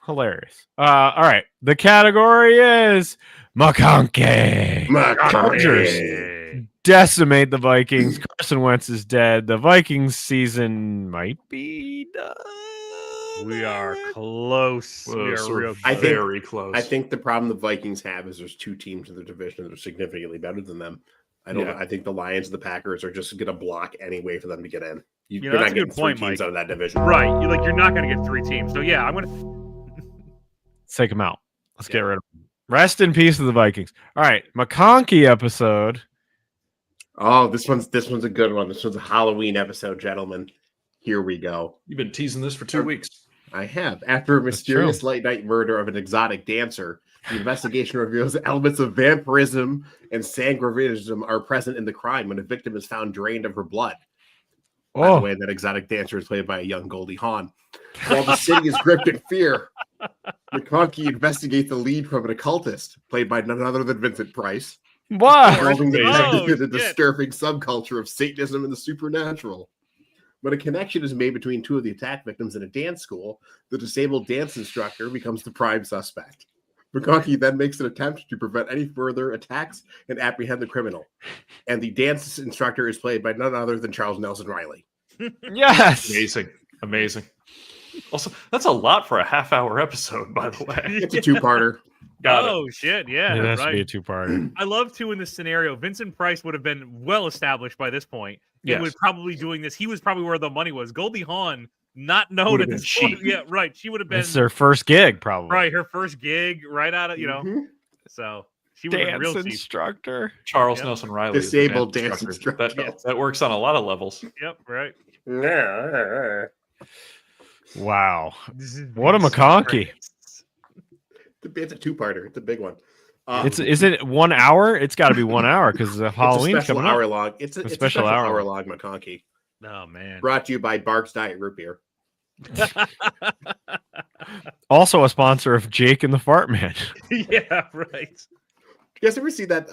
Hilarious. All right. The category is McConkey. McConkey. Decimate the Vikings. Carson Wentz is dead. The Vikings season might be done. We are close. We are So real I think- very close. I think the problem the Vikings have is there's two teams in their division that are significantly better than them. Yeah. I think the Lions and the Packers are just going to block any way for them to get in. You're that's not a good getting three point, teams Mike. out of that division. Right. You're not going to get 3 teams. So, yeah, I'm going to. Let's take him out. Let's get rid of him. Rest in peace to the Vikings. All right. McConkey episode. Oh, this one's a good one. This one's a Halloween episode, gentlemen. Here we go. You've been teasing this for 2 weeks. I have. After a That's mysterious true. late night murder of an exotic dancer, The investigation reveals that elements of vampirism and sanguinism are present in the crime when a victim is found drained of her blood. By the way, that exotic dancer is played by a young Goldie Hawn. While the city is gripped in fear, McConkey investigates the lead from an occultist, played by none other than Vincent Price, Wow. involving the Oh, the shit. disturbing subculture of Satanism and the supernatural. When a connection is made between two of the attack victims in a dance school, the disabled dance instructor becomes the prime suspect. McConkey then makes an attempt to prevent any further attacks and apprehend the criminal. And the dance instructor is played by none other than Charles Nelson Riley. Yes. Amazing. Also, that's a lot for a half-hour episode, by the way. It's a two-parter. Got it. Oh shit! Yeah, It has to be a right. two-parter. I love too in this scenario. Vincent Price would have been well established by this point. He Yes. was probably doing this. He was probably where the money was. Goldie Hawn, not known Would at have this been point. cheap. Yeah, right. She would have been It's their first gig, probably. right. Her first gig, right out of Mhm. So she would have been Dance real cheap. instructor. Charles Yep. Nelson Riley. is the Disabled dance instructor. That works on a lot of levels. Yep, right. Wow. What a McConkey. It's a two-parter. It's a big one. Is it 1 hour? It's got to be 1 hour because Halloween's it's a special coming up. hour long. It's a special hour long McConkey. Oh man. Brought to you by Barks Diet Root Beer. Also a sponsor of Jake and the Fart Man. Yeah, right. You guys ever see that?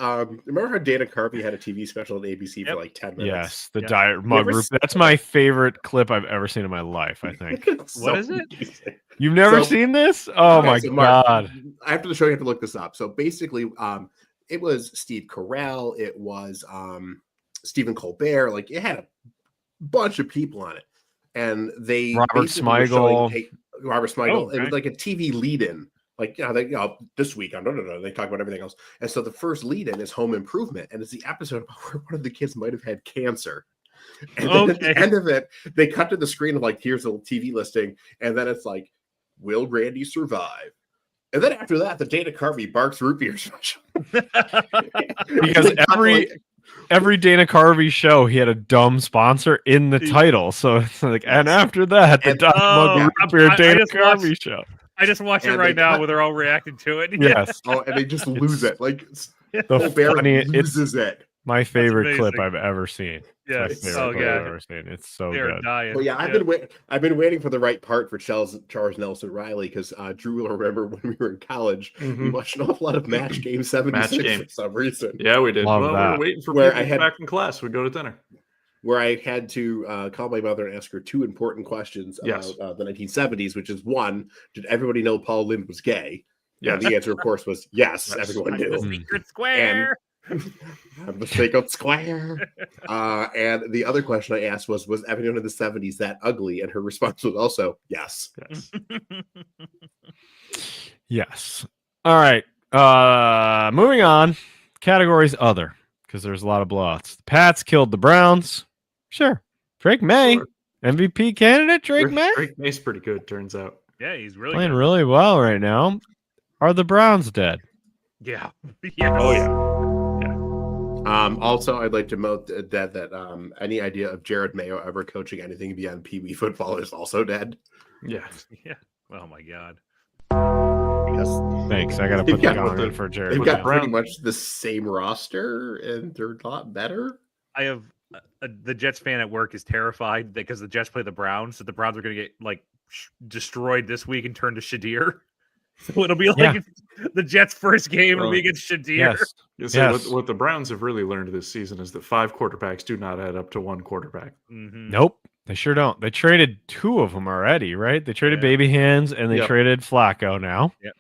Remember how Dana Carvey had a TV special on ABC for Yep. like 10 minutes? Yes, the Yeah. diet mug ever group. s- That's my favorite clip I've ever seen in my life, I think. What is it? it? You've never So- seen this? Oh Okay, my so Mark, god. After the show, you have to look this up. So basically, it was Steve Carell, it was Stephen Colbert, like it had a bunch of people on it. And they Robert basically were showing, Smigel. hey, Robert Smigel. Oh, It was okay. like a TV lead-in. Like, this week on they talk about everything else. And so the first lead-in is Home Improvement, and it's the episode about where one of the kids might have had cancer. And then at Okay. the end of it, they cut to the screen of like, here's a TV listing, and then it's like, will Randy survive? And then after that, the Dana Carvey Barks Root Beer special. Because They cut, every Dana Carvey show, he had a dumb sponsor in the title. So it's like, and after that, the And- Doc Oh, Mug Root I- Beer I Dana just watched- Carvey show. I just watched it And right they now cut- where they're all reacting to it. Yes. oh, and they just lose it. Like The Colbert funny, it's loses it. my favorite clip amazing. I've ever seen. Yeah. It's my it's favorite Oh clip I've yeah. ever seen. It's so They're good. dying. Well, yeah, I've been waiting for the right part for Charles Nelson Riley because Drew will remember when we were in college, we Mhm. watched an awful lot of Match Game 76 Match Game. for some reason, Yeah, we did. Love Well, we that. were waiting for Where people I had- back in class. We'd go to dinner. where I had to call my mother and ask her two important questions about Yes. the 1970s, which is one, did everybody know Paul Lynde was gay? Yes. And the answer, of course, was yes, Yes. everyone The knew. secret square. I'm the Sacred Square. And the other question I asked was everyone in the 70s that ugly? And her response was also yes. Yes. Yes. All right. Moving on. Categories other, because there's a lot of blowouts. The Pats killed the Browns. Sure. Drake May, Sure. MVP candidate. Drake May Drake May's pretty good, turns out. Yeah, he's really playing good. really well right now. Are the Browns dead? Yeah. Yeah. Oh, yeah. Also, I'd like to note that any idea of Jared Mayo ever coaching anything beyond Pee Wee football is also dead. Yeah. Yeah. Oh my god. Because Thanks. I got to They've put the got- gong with in the- for Jared. they've With got the pretty Brown- much the same roster, and they're a lot better. I have the Jets fan at work is terrified because the Jets play the Browns, that the Browns are going to get like destroyed this week and turn to Shadir. So it'll be like the Jets' first game will be against Shadir. Yes. You say Yes. what the Browns have really learned this season is that 5 quarterbacks do not add up to 1 quarterback. Mhm. Nope. They sure don't. They traded 2 of them already, right? They traded Yeah. Baby Hands and they Yep. traded Flacco now. Yep.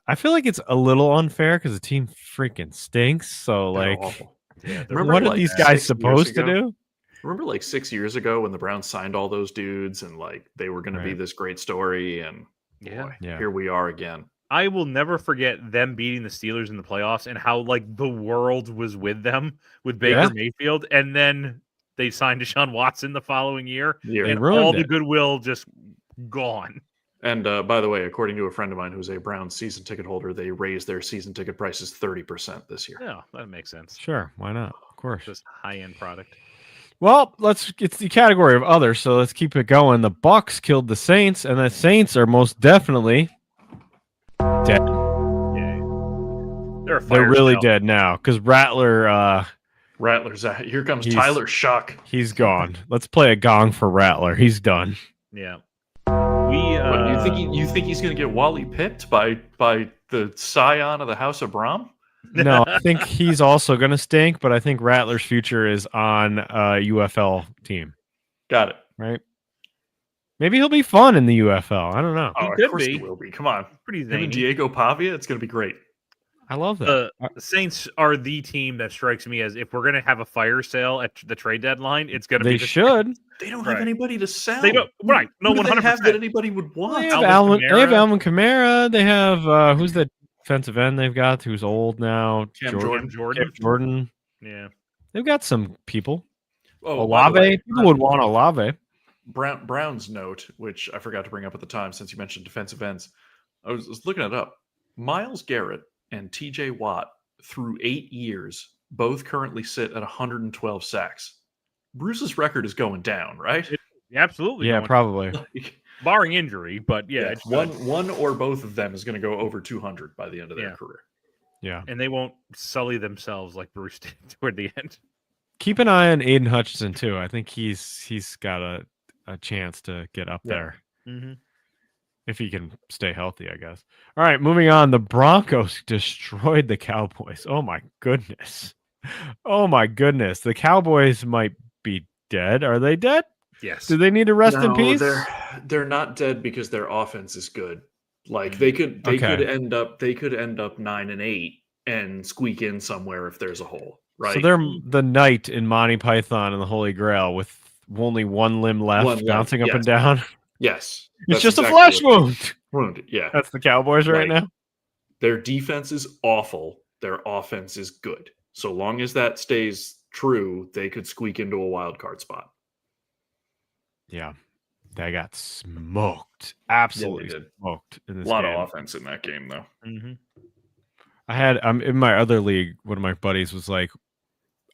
I feel like it's a little unfair because the team freaking stinks. So, They're like, awful. Yeah, Remember, what are like, these 6 guys years supposed to ago? do? Remember like 6 years ago when the Browns signed all those dudes and like they were going to be Right. this great story, and Yeah. boy, Yeah. here we are again. I will never forget them beating the Steelers in the playoffs and how like the world was with them with Baker Yeah. Mayfield, and then they signed Deshaun Watson the following year, Yeah. They and ruined all the it. goodwill just gone. And by the way, according to a friend of mine who's a Browns season ticket holder, they raised their season ticket prices 30% this year. Yeah, that makes sense. Sure. Why not? Of course. Just high end product. Well, it's the category of other, so let's keep it going. The Bucks killed the Saints, and the Saints are most definitely dead. Yeah. They're a They're fire really sale. dead now because Rattler, Rattler's out. Here comes He's- Tyler Shuck. he's gone. Let's play a gong for Rattler. He's done. Yeah. We What, you think he's going to get Wally pipped by the scion of the House of Brahm? No, I think he's also going to stink, but I think Rattler's future is on a UFL team, Got it. right? Maybe he'll be fun in the UFL. I don't know. Oh, could of course be. he will be. Come on. pretty Him and zany. Diego Pavia, it's going to be great. I love that. The Saints are the team that strikes me as if we're going to have a fire sale at the trade deadline, it's going to They be the should. They don't Right. have anybody to sell. They don't. Right. No, Who do they have 100%. that anybody would want. They have Alvin They have Kamara. Alvin Kamara. They have who's the defensive end they've got who's old now? Cam Jordan. Cam Jordan. Yeah. They've got some people. Oh, by the Olave. way, People would want Olave. Brown's note, which I forgot to bring up at the time since you mentioned defensive ends. I was looking it up. Myles Garrett and TJ Watt, through 8 years, both currently sit at 112 sacks. Bruce's record is going down, right? Yeah, absolutely. Yeah, going- probably. barring injury, but yeah, it's one or both of them is going to go over 200 by the end of their Yeah. career. Yeah. and they won't sully themselves like Bruce did toward the end. Keep an eye on Aiden Hutchinson too. I think he's got a chance to get up Yeah. there Mm-hmm. if he can stay healthy, I guess. All right, moving on. The Broncos destroyed the Cowboys. Oh my goodness. Oh my goodness. The Cowboys might be dead. Are they dead? Yes. Do they need to rest in No, peace? They're not dead because their offense is good. Like they could Okay. end up 9-8 and squeak in somewhere if there's a hole. Right. So they're the knight in Monty Python and the Holy Grail with only one limb left, One limb, bouncing up yes. and down. Yes. It's that's just exactly a flesh what- wound. wound. Yeah. That's the Cowboys right Right. now. Their defense is awful. Their offense is good. So long as that stays true, they could squeak into a wild card spot. Yeah. They got smoked. Absolutely did. smoked in A this lot game. of offense in that game, though. Mm-hmm. I had in my other league, one of my buddies was like,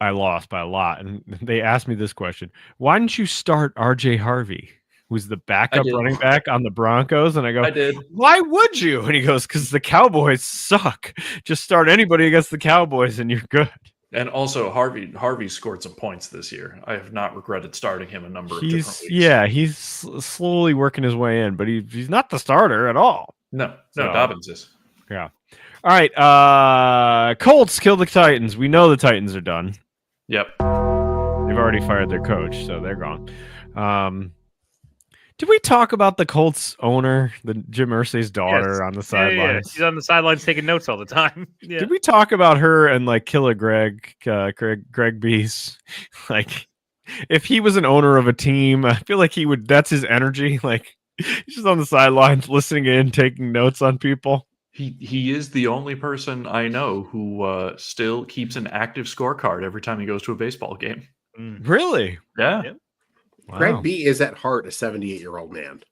I lost by a lot. And they asked me this question. Why didn't you start RJ Harvey, who's the backup did. running back on the Broncos? And I go, I did. why would you? And he goes, because the Cowboys suck. Just start anybody against the Cowboys and you're good. And also, Harvey scored some points this year. I have not regretted starting him a number of different weeks. He's slowly working his way in, but he's not the starter at all. No, So- Dobbins is. Yeah. All right. Colts kill the Titans. We know the Titans are done. Yep. They've already fired their coach, so they're gone. Did we talk about the Colts owner, the Jim Irsay's daughter, Yes. on the Yeah. sidelines? She's on the sidelines taking notes all the time. Yeah. Did we talk about her and like Killer Greg Bees? Like, if he was an owner of a team, I feel like he would. That's his energy. Like, he's just on the sidelines, listening in, taking notes on people. He is the only person I know who still keeps an active scorecard every time he goes to a baseball game. Mm. Really? Yeah. Yep. Wow. Greg B is at heart a 78-year-old man.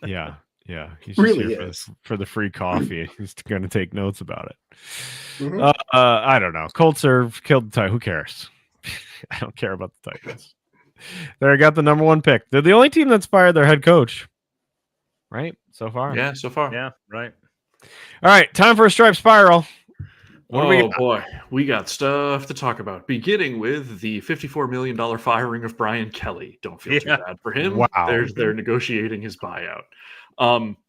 Yeah. He's just Really here is. for the free coffee. He's going to take notes about it. Mhm. I don't know. Colts are killed the Titans. Who cares? I don't care about the Titans. They got the number one pick. They're the only team that's fired their head coach, right? So far. Yeah, so far. Yeah. Right. All right. Time for a stripe spiral. What do we Oh got? boy, we got stuff to talk about. Beginning with the $54 million firing of Brian Kelly. Don't feel too Yeah. bad for him. Wow. They're negotiating his buyout.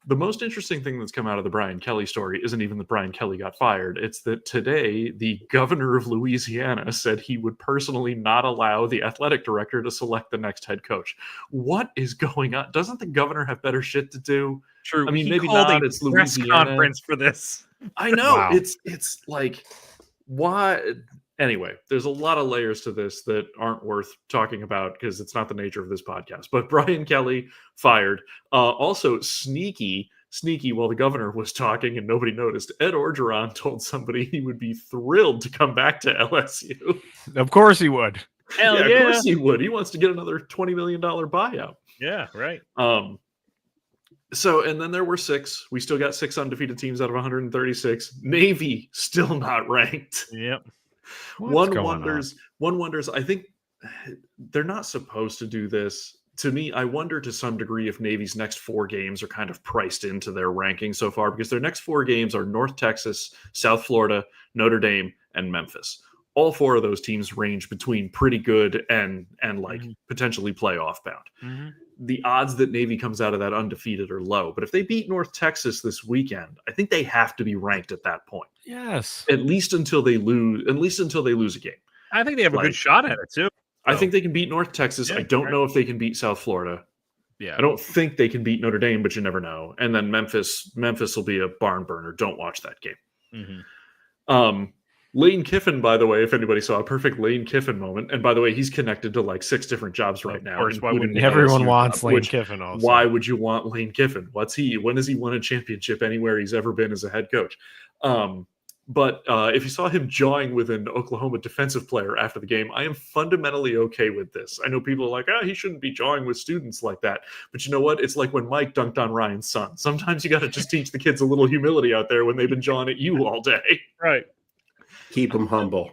The most interesting thing that's come out of the Brian Kelly story isn't even that Brian Kelly got fired. It's that today the governor of Louisiana said he would personally not allow the athletic director to select the next head coach. What is going on? Doesn't the governor have better shit to do? True. I mean, He maybe called not, a it's press Louisiana. conference for this. I know. Wow. It's like why anyway, there's a lot of layers to this that aren't worth talking about because it's not the nature of this podcast. But Brian Kelly fired. Also sneaky while the governor was talking and nobody noticed. Ed Orgeron told somebody he would be thrilled to come back to LSU. Of course he would. Hell Of yeah. course he would. He wants to get another $20 million buyout. Yeah. Right. So, and then there were 6. We still got 6 undefeated teams out of 136. Navy still not ranked. Yep. What's One going on? wonders. I think they're not supposed to do this, to me, I wonder to some degree if Navy's next 4 games are kind of priced into their ranking so far, because their next 4 games are North Texas, South Florida, Notre Dame, and Memphis. All 4 of those teams range between pretty good and like potentially playoff bound. The odds that Navy comes out of that undefeated are low, but if they beat North Texas this weekend, I think they have to be ranked at that point. Yes. At least until they lose a game. I think they have a good shot at it too. I think they can beat North Texas. I don't know if they can beat South Florida. Yeah. I don't think they can beat Notre Dame, but you never know. And then Memphis will be a barn burner. Don't watch that game. Lane Kiffin, by the way, if anybody saw a perfect Lane Kiffin moment, and by the way, he's connected to like 6 different jobs right now. Why wouldn't everyone wants Lane Kiffin also. Why would you want Lane Kiffin? When has he won a championship anywhere he's ever been as a head coach? But if you saw him jawing with an Oklahoma defensive player after the game, I am fundamentally okay with this. I know people are like, he shouldn't be jawing with students like that. But you know what? It's like when Mike dunked on Ryan's son. Sometimes you got to just teach the kids a little humility out there when they've been jawing at you all day. Right. Keep them humble.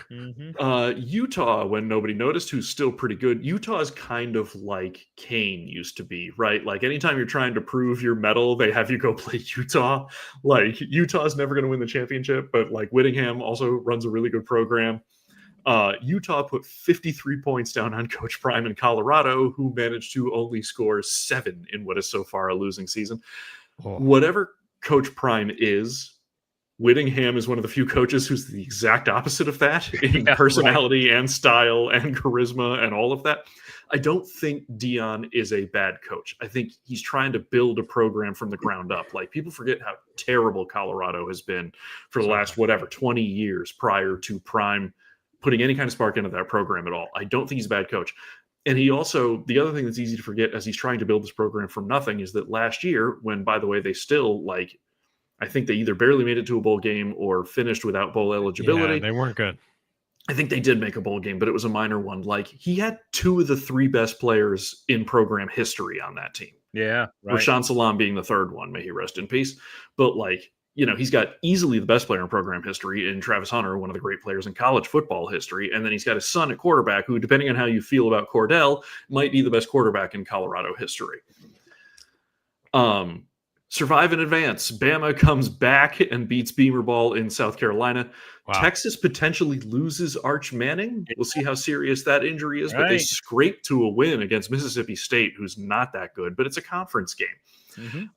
Utah, when nobody noticed, who's still pretty good. Utah is kind of like Kane used to be, right? Like anytime you're trying to prove your mettle, they have you go play Utah. Like Utah's never going to win the championship, but like Whittingham also runs a really good program. Utah put 53 points down on Coach Prime in Colorado, who managed to only score 7 in what is so far a losing season. Whatever Coach Prime is, Whittingham is one of the few coaches who's the exact opposite of that in personality and style and charisma and all of that. I don't think Dion is a bad coach. I think he's trying to build a program from the ground up. Like people forget how terrible Colorado has been for the last 20 years prior to Prime putting any kind of spark into that program at all. I don't think he's a bad coach. And he also, the other thing that's easy to forget as he's trying to build this program from nothing is that last year, when, by the way, they still I think they either barely made it to a bowl game or finished without bowl eligibility. Yeah, they weren't good. I think they did make a bowl game, but it was a minor one. Like he had 2 of the 3 best players in program history on that team. Yeah. Right. Rashaan Salaam being the 3rd one. May he rest in peace. But he's got easily the best player in program history in Travis Hunter, one of the great players in college football history. And then he's got his son at quarterback, who, depending on how you feel about Cordell, might be the best quarterback in Colorado history. Survive and advance. Bama comes back and beats Beamer Ball in South Carolina. Wow. Texas potentially loses Arch Manning. We'll see how serious that injury is, but they scraped to a win against Mississippi State, who's not that good, but it's a conference game.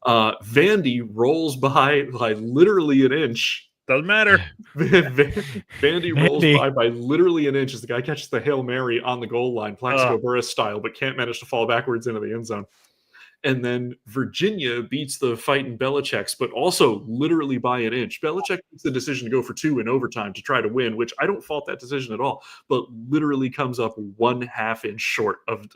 Vandy rolls by literally an inch. Doesn't matter. Vandy rolls by literally an inch as the guy catches the Hail Mary on the goal line, Plaxico Burress style, but can't manage to fall backwards into the end zone. And then Virginia beats the fighting Belichick's, but also literally by an inch. Belichick makes the decision to go for 2 in overtime to try to win, which I don't fault that decision at all, but literally comes up 1/2 inch short of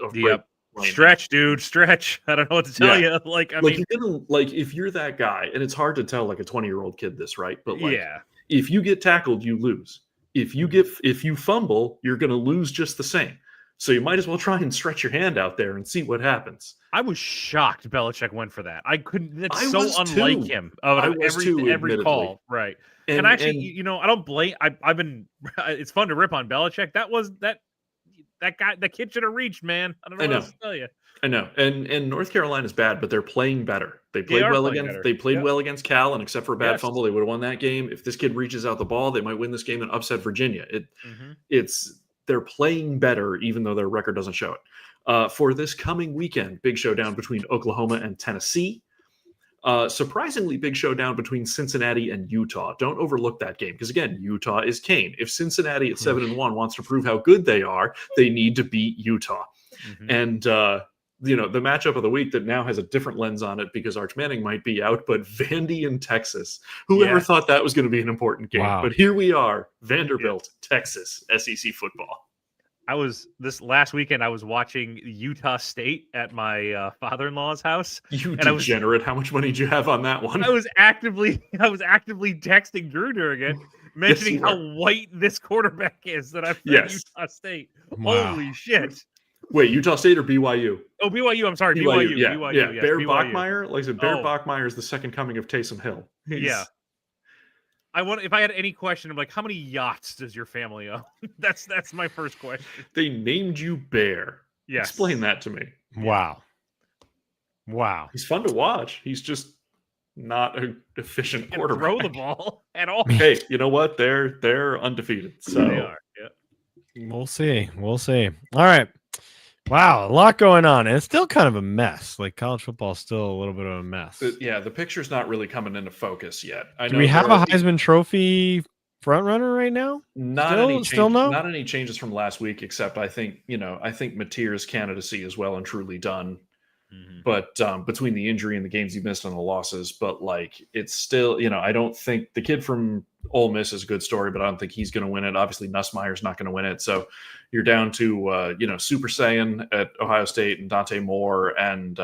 stretch, dude. Stretch. I don't know what to tell you. If you're that guy, and it's hard to tell like a 20-year-old kid this, right? But if you get tackled, you lose. If you fumble, you're going to lose just the same. So you might as well try and stretch your hand out there and see what happens. I was shocked Belichick went for that. I couldn't. That's so unlike him. Every call, right? And actually, I don't blame. I've been. It's fun to rip on Belichick. That guy. The kid should have reached, man. I don't know what else to tell you. I know. And North Carolina's bad, but they're playing better. They played well against Cal, and except for a bad fumble, they would have won that game. If this kid reaches out the ball, they might win this game and upset Virginia. They're playing better, even though their record doesn't show it. For this coming weekend, big showdown between Oklahoma and Tennessee. Surprisingly big showdown between Cincinnati and Utah. Don't overlook that game because, again, Utah is Kane. If Cincinnati at 7-1 wants to prove how good they are, they need to beat Utah. And, the matchup of the week that now has a different lens on it because Arch Manning might be out, but Vandy and Texas. Whoever thought that was going to be an important game? Wow. But here we are, Vanderbilt, Texas, SEC football. This last weekend, I was watching Utah State at my father-in-law's house. You degenerate. How much money did you have on that one? I was actively texting Drew during it, mentioning how white this quarterback is that I've played Utah State. Wow. Holy shit. Wait, Utah State or BYU? Oh, BYU. I'm sorry. BYU. BYU. Bear Bachmeier. Like I said, Bear Bachmeier is the second coming of Taysom Hill. If I had any question, I'm like, how many yachts does your family own? That's my first question. They named you Bear. Yes. Explain that to me. Wow. Wow. He's fun to watch. He's just not an efficient Can't quarterback. throw the ball at all. Hey, you know what? They're undefeated. So They are. Yeah. We'll see. We'll see. All right. Wow, a lot going on. And it's still kind of a mess. Like college football is still a little bit of a mess. the picture's not really coming into focus yet. I Do know we have there a are- Heisman Trophy front runner right now? Still no? Not any changes from last week, except I think Mateer's candidacy is well and truly done. Mhm. But between the injury and the games he missed and the losses, but like it's still, I don't think the kid from Ole Miss is a good story, but I don't think he's going to win it. Obviously, Nussmeier's not going to win it. So you're down to Super Saiyan at Ohio State and Dante Moore and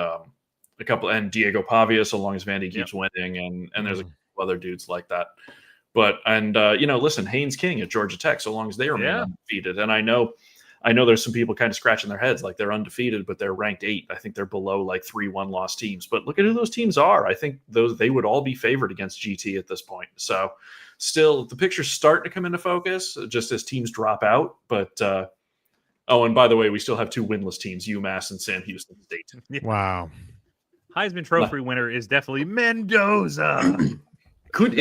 Diego Pavia, so long as Vandy keeps winning, and there's a couple other dudes like that. But listen, Haynes King at Georgia Tech, so long as they remain undefeated, and I know there's some people kind of scratching their heads like they're undefeated, but they're ranked 8. I think they're below like 3 1-loss teams. But look at who those teams are. I think they would all be favored against GT at this point. So still, the picture's starting to come into focus just as teams drop out. But and by the way, we still have 2 winless teams: UMass and Sam Houston State. Wow. Heisman Trophy winner is definitely Mendoza. Could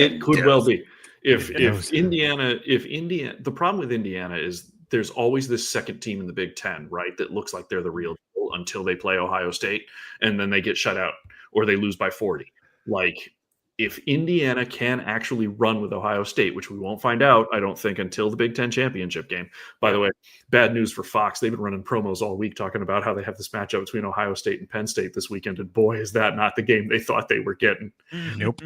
well be. If Mendoza. Indiana, the problem with Indiana is there's always this second team in the Big Ten, right? That looks like they're the real deal until they play Ohio State, and then they get shut out or they lose by 40. Like if Indiana can actually run with Ohio State, which we won't find out, I don't think, until the Big Ten championship game. By the way, bad news for Fox. They've been running promos all week talking about how they have this matchup between Ohio State and Penn State this weekend. And boy, is that not the game they thought they were getting. Nope.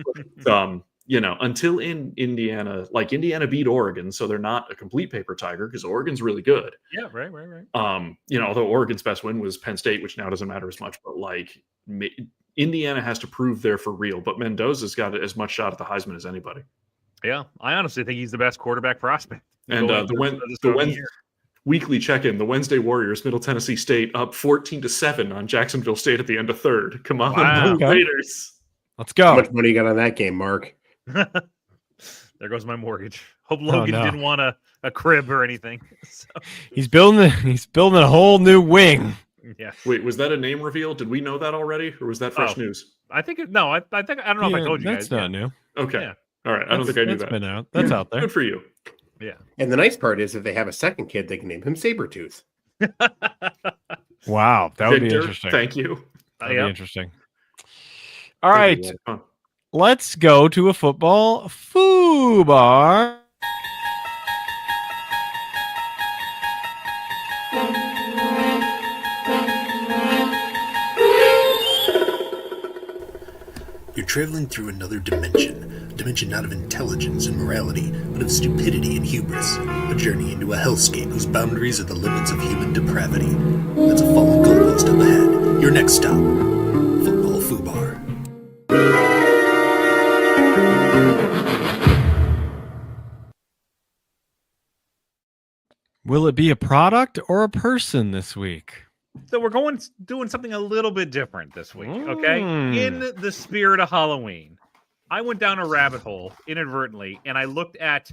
Until Indiana beat Oregon, so they're not a complete paper tiger because Oregon's really good. Yeah, right. Although Oregon's best win was Penn State, which now doesn't matter as much, but Indiana has to prove they're for real. But Mendoza's got as much shot at the Heisman as anybody. Yeah, I honestly think he's the best quarterback prospect. And weekly check-in, the Wednesday Warriors, Middle Tennessee State, up 14-7 on Jacksonville State at the end of third. Come on, Wow. Blue Raiders. Let's How go. much money you got on that game, Mark? There goes my mortgage. Hope Logan no. didn't want a crib or anything. So, He's building a whole new wing. yeah, Wait, was that a name reveal? Did we know that already, or was that fresh news? I think I don't know if I told you That's guys. not new. Okay, Yeah. all right. I don't think I knew That's that. been out. That's out there. Good for you. And the nice part is if they have a second kid, they can name him Sabretooth. Wow, that would be Victor, interesting. Thank you. That'd Yeah. be interesting. All right, That'd be a lot of fun. let's go to a football foobar. You're traveling through another dimension, a dimension not of intelligence and morality, but of stupidity and hubris, a journey into a hellscape whose boundaries are the limits of human depravity. That's a fallen goalpost up ahead. Your next stop, Football Foobar. Will it be a product or a person this week? So we're doing something a little bit different this week, okay? Mm. In the spirit of Halloween, I went down a rabbit hole inadvertently, and I looked at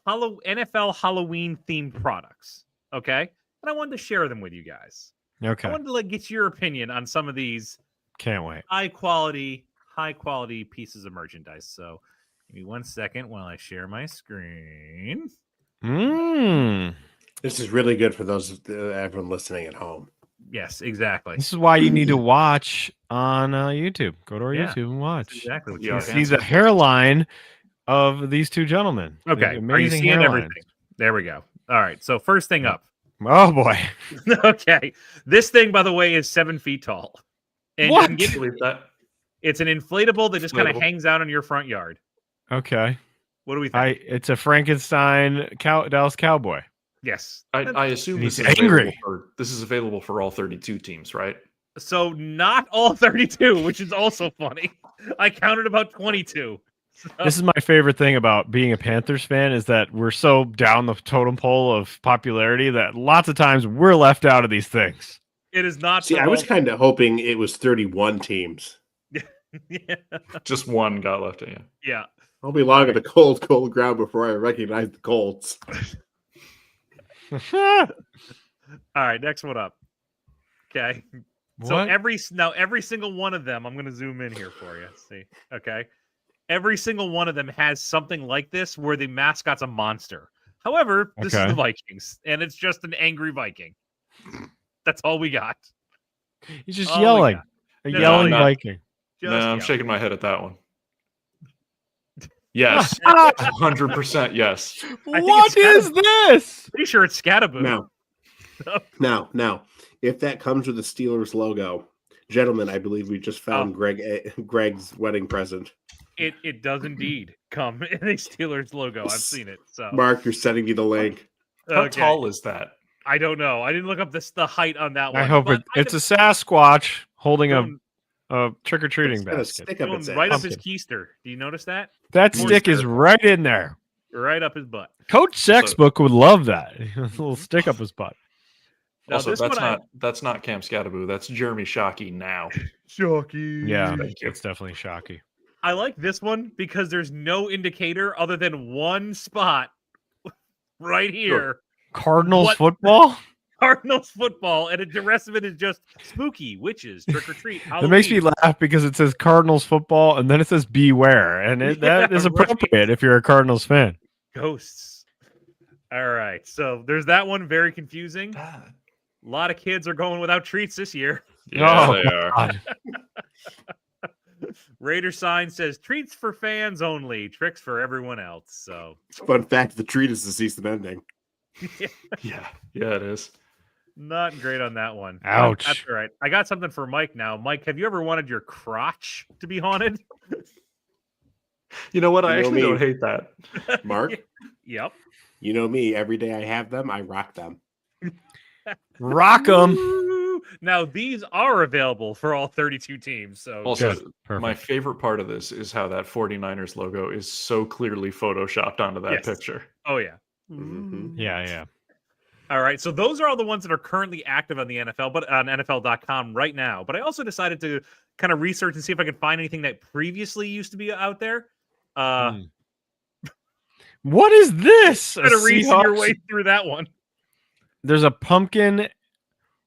NFL Halloween themed products, okay? And I wanted to share them with you guys. Okay, I wanted to get your opinion on some of these can't wait. high quality pieces of merchandise. So give me 1 second while I share my screen. This is really good for those everyone listening at home. Yes, exactly. This is why you need to watch on YouTube. Go to our Yeah, YouTube and watch. Exactly. What Yeah, you See the hairline of these two gentlemen. Okay. Are you Amazing seeing hairlines. everything? There we go. All right. So first thing up. Oh boy. Okay. This thing, by the way, is 7 feet tall. And What? you can get, Believe that. it's an inflatable that just kind of Inflatable. hangs out in your front yard. Okay. What do we think? It's a Frankenstein Dallas Cowboy. Yes. I assume He's this is angry. available for all 32 teams, right? So not all 32, which is also funny. I counted about 22. This is my favorite thing about being a Panthers fan is that we're so down the totem pole of popularity that lots of times we're left out of these things. It is not. See, for I was all- kind of hoping it was 31 teams. yeah. Just one got left in. Yeah. I'll be logging the cold ground before I recognize the Colts. All right. Next one up. Okay. So What? every single one of them, I'm going to zoom in here for you. See, okay, every single one of them has something like this where the mascot's a monster. However, this is Okay. the Vikings, and it's just an angry Viking. That's all we got. He's just Oh, we yelling. got- A No, yelling no. Viking. Just No, I'm yelling. shaking my head at that one. Yes, 100% yes. What is this? Pretty sure it's Scatterboo. Now, if that comes with the Steelers logo, gentlemen, I believe we just found Greg's wedding present. It does indeed come in a Steelers logo. I've seen it. So Mark, you're sending me the link. How okay. tall is that? I don't know. I didn't look up the height on that one. I hope but it's a Sasquatch holding going, a trick or treating It's got a basket. stick up going its right up ass. his keister. Do you notice that? That More stick is hysterical. right in there. Right up his butt. Coach Sexbook would love that. A little stick up his butt. Now, Also, this that's one that's not Cam Scatterboo. That's Jeremy Shockey now. Shocky. Yeah, Thank you. it's definitely shocky. I like this one because there's no indicator other than one spot right here. Cardinals What? football? Cardinals football, and the rest of it is just spooky, witches, trick or treat. It makes me Halloween. laugh because it says Cardinals football and then it says beware. And that Yeah, is right. appropriate if you're a Cardinals fan. Ghosts. All right, so there's that one. Very confusing. A lot of kids are going without treats this year. Yeah, Oh, they are. God. Raider sign says treats for fans only, tricks for everyone else. So Fun fact: the treat is the season ending. Yeah, it is. not great on that one. Ouch. That's all right. I got something for Mike now. Mike, have you ever wanted your crotch to be haunted? You know what? I You know actually me. don't hate that. Mark, Yep. you know me. Every day I have them, I rock them. Rock 'em. Woo! Now these are available for all 32 teams. So Also, Good. Perfect. my favorite part of this is how that 49ers logo is so clearly photoshopped onto that Yes. picture. oh yeah. Mhm. Yeah. All right, so those are all the ones that are currently active on the NFL, but on NFL.com right now. But I also decided to kind of research and see if I could find anything that previously used to be out there. Hmm. What is this? A Try to reason your Seahawks- way through that one. There's a pumpkin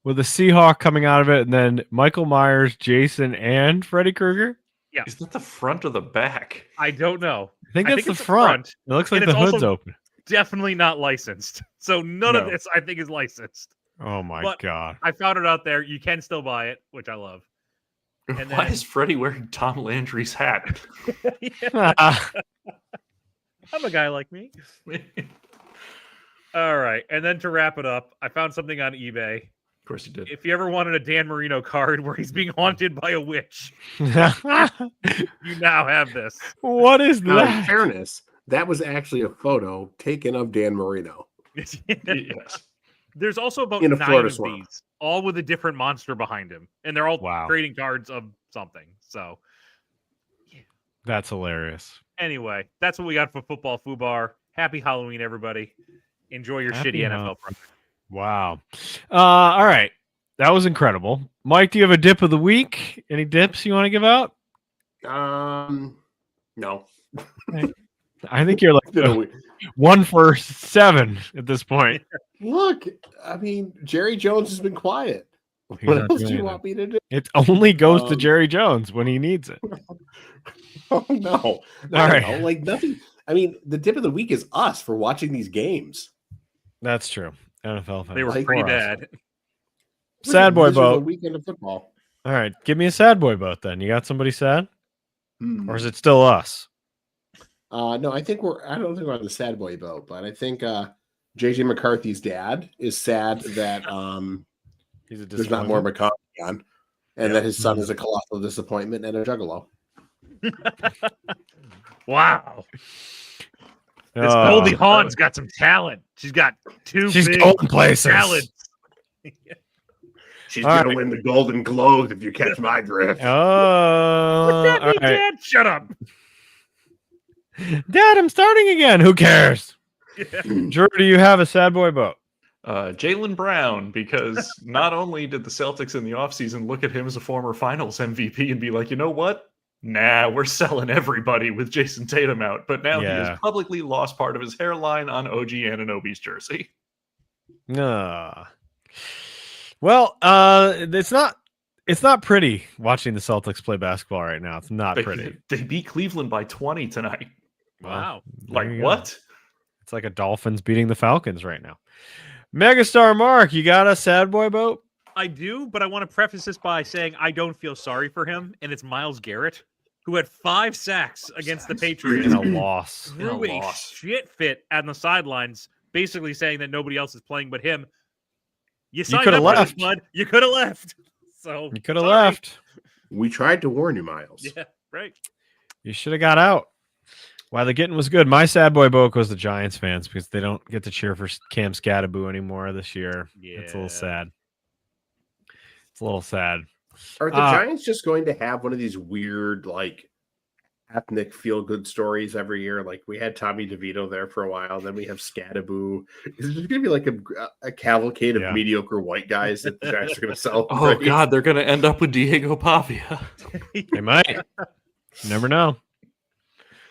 with a Seahawk coming out of it, and then Michael Myers, Jason, and Freddy Krueger. Yeah. Is that the front or the back? I don't know. I think I that's think the it's the front. It looks like and the it's hood's also- open. Definitely not licensed. So none of No. this I think is licensed. Oh my But- god. I found it out there. You can still buy it, which I love. And Why then- is Freddie wearing Tom Landry's hat? I'm a guy like me. All right. And then to wrap it up, I found something on eBay. Of course he did. If you ever wanted a Dan Marino card where he's being haunted by a witch, you now have this. What is Now, in that? fairness, that was actually a photo taken of Dan Marino. Yes. There's also about In a 9 Florida of swamp. these, all with a different monster behind him. And they're all Wow. trading cards of something. So That's hilarious. anyway, that's what we got for Football Fubar. Happy Halloween, everybody. Enjoy your Happy shitty Hall- NFL product. Wow. All right. That was incredible. Mike, do you have a dip of the week? Any dips you want to give out? No. I think you're like No, 1 for 7 at this point. look, I mean, Jerry Jones has been quiet. He's What not else do doing you anything. want me to do? It only goes to Um, Jerry Jones when he needs it. Oh no! All I right. don't know, like nothing. I mean, the dip of the week is us for watching these games. That's true. NFL fans. They were Like, pretty for us. bad. Sad boy This was a boat. weekend of football. All right. Give me a sad boy boat then. You got somebody sad? Hmm. Or is it still us? No, I think I don't think we're on the sad boy boat, but I think JJ McCarthy's dad is sad that He's a there's not more disappointment. McCarthy on, and that his son is a colossal disappointment and a juggalo. Wow. This Oh. Goldie Hawn's got some talent. She's got 2 She's big going places. talents. She's All gonna right. win the Golden Globes if you catch my drift. Oh, What's that all mean, right. Dad? Shut up. Dad, I'm starting again. Who cares? Drew, do you have a sad boy boat? Jalen Brown, because not only did the Celtics in the offseason look at him as a former finals MVP and be like, you know what? Nah, we're selling everybody with Jason Tatum out. But now he Yeah. has publicly lost part of his hairline on OG Anunoby's jersey. Well, it's not. It's not pretty watching the Celtics play basketball right now. It's not pretty. They beat Cleveland by 20 tonight. Wow. There Like you go. what? It's like a Dolphins beating the Falcons right now. Megastar Mark, you got a sad boy boat? I do, but I want to preface this by saying I don't feel sorry for him, and it's Myles Garrett, who had 5 sacks against the Patriots. In a loss. In a Threw a loss. shit fit on the sidelines, basically saying that nobody else is playing but him. You coulda signed up for this, left. bud. You could have left. So You could have sorry. left. We tried to warn you, Miles. Yeah, right. You should have got out. While the getting was good. My sad boy boat goes to Giants fans because they don't get to cheer for Cam Scatterboo anymore this year. It's a little Yeah. sad. It's a little sad. Are the Giants just going to have one of these weird, like, ethnic feel-good stories every year? Like, we had Tommy DeVito there for a while, then we have Scatterboo. Is it just going to be like a cavalcade of Yeah. mediocre white guys that the Giants are going to sell? Oh God, they're gonna end up with Diego Pavia. They might. You never know.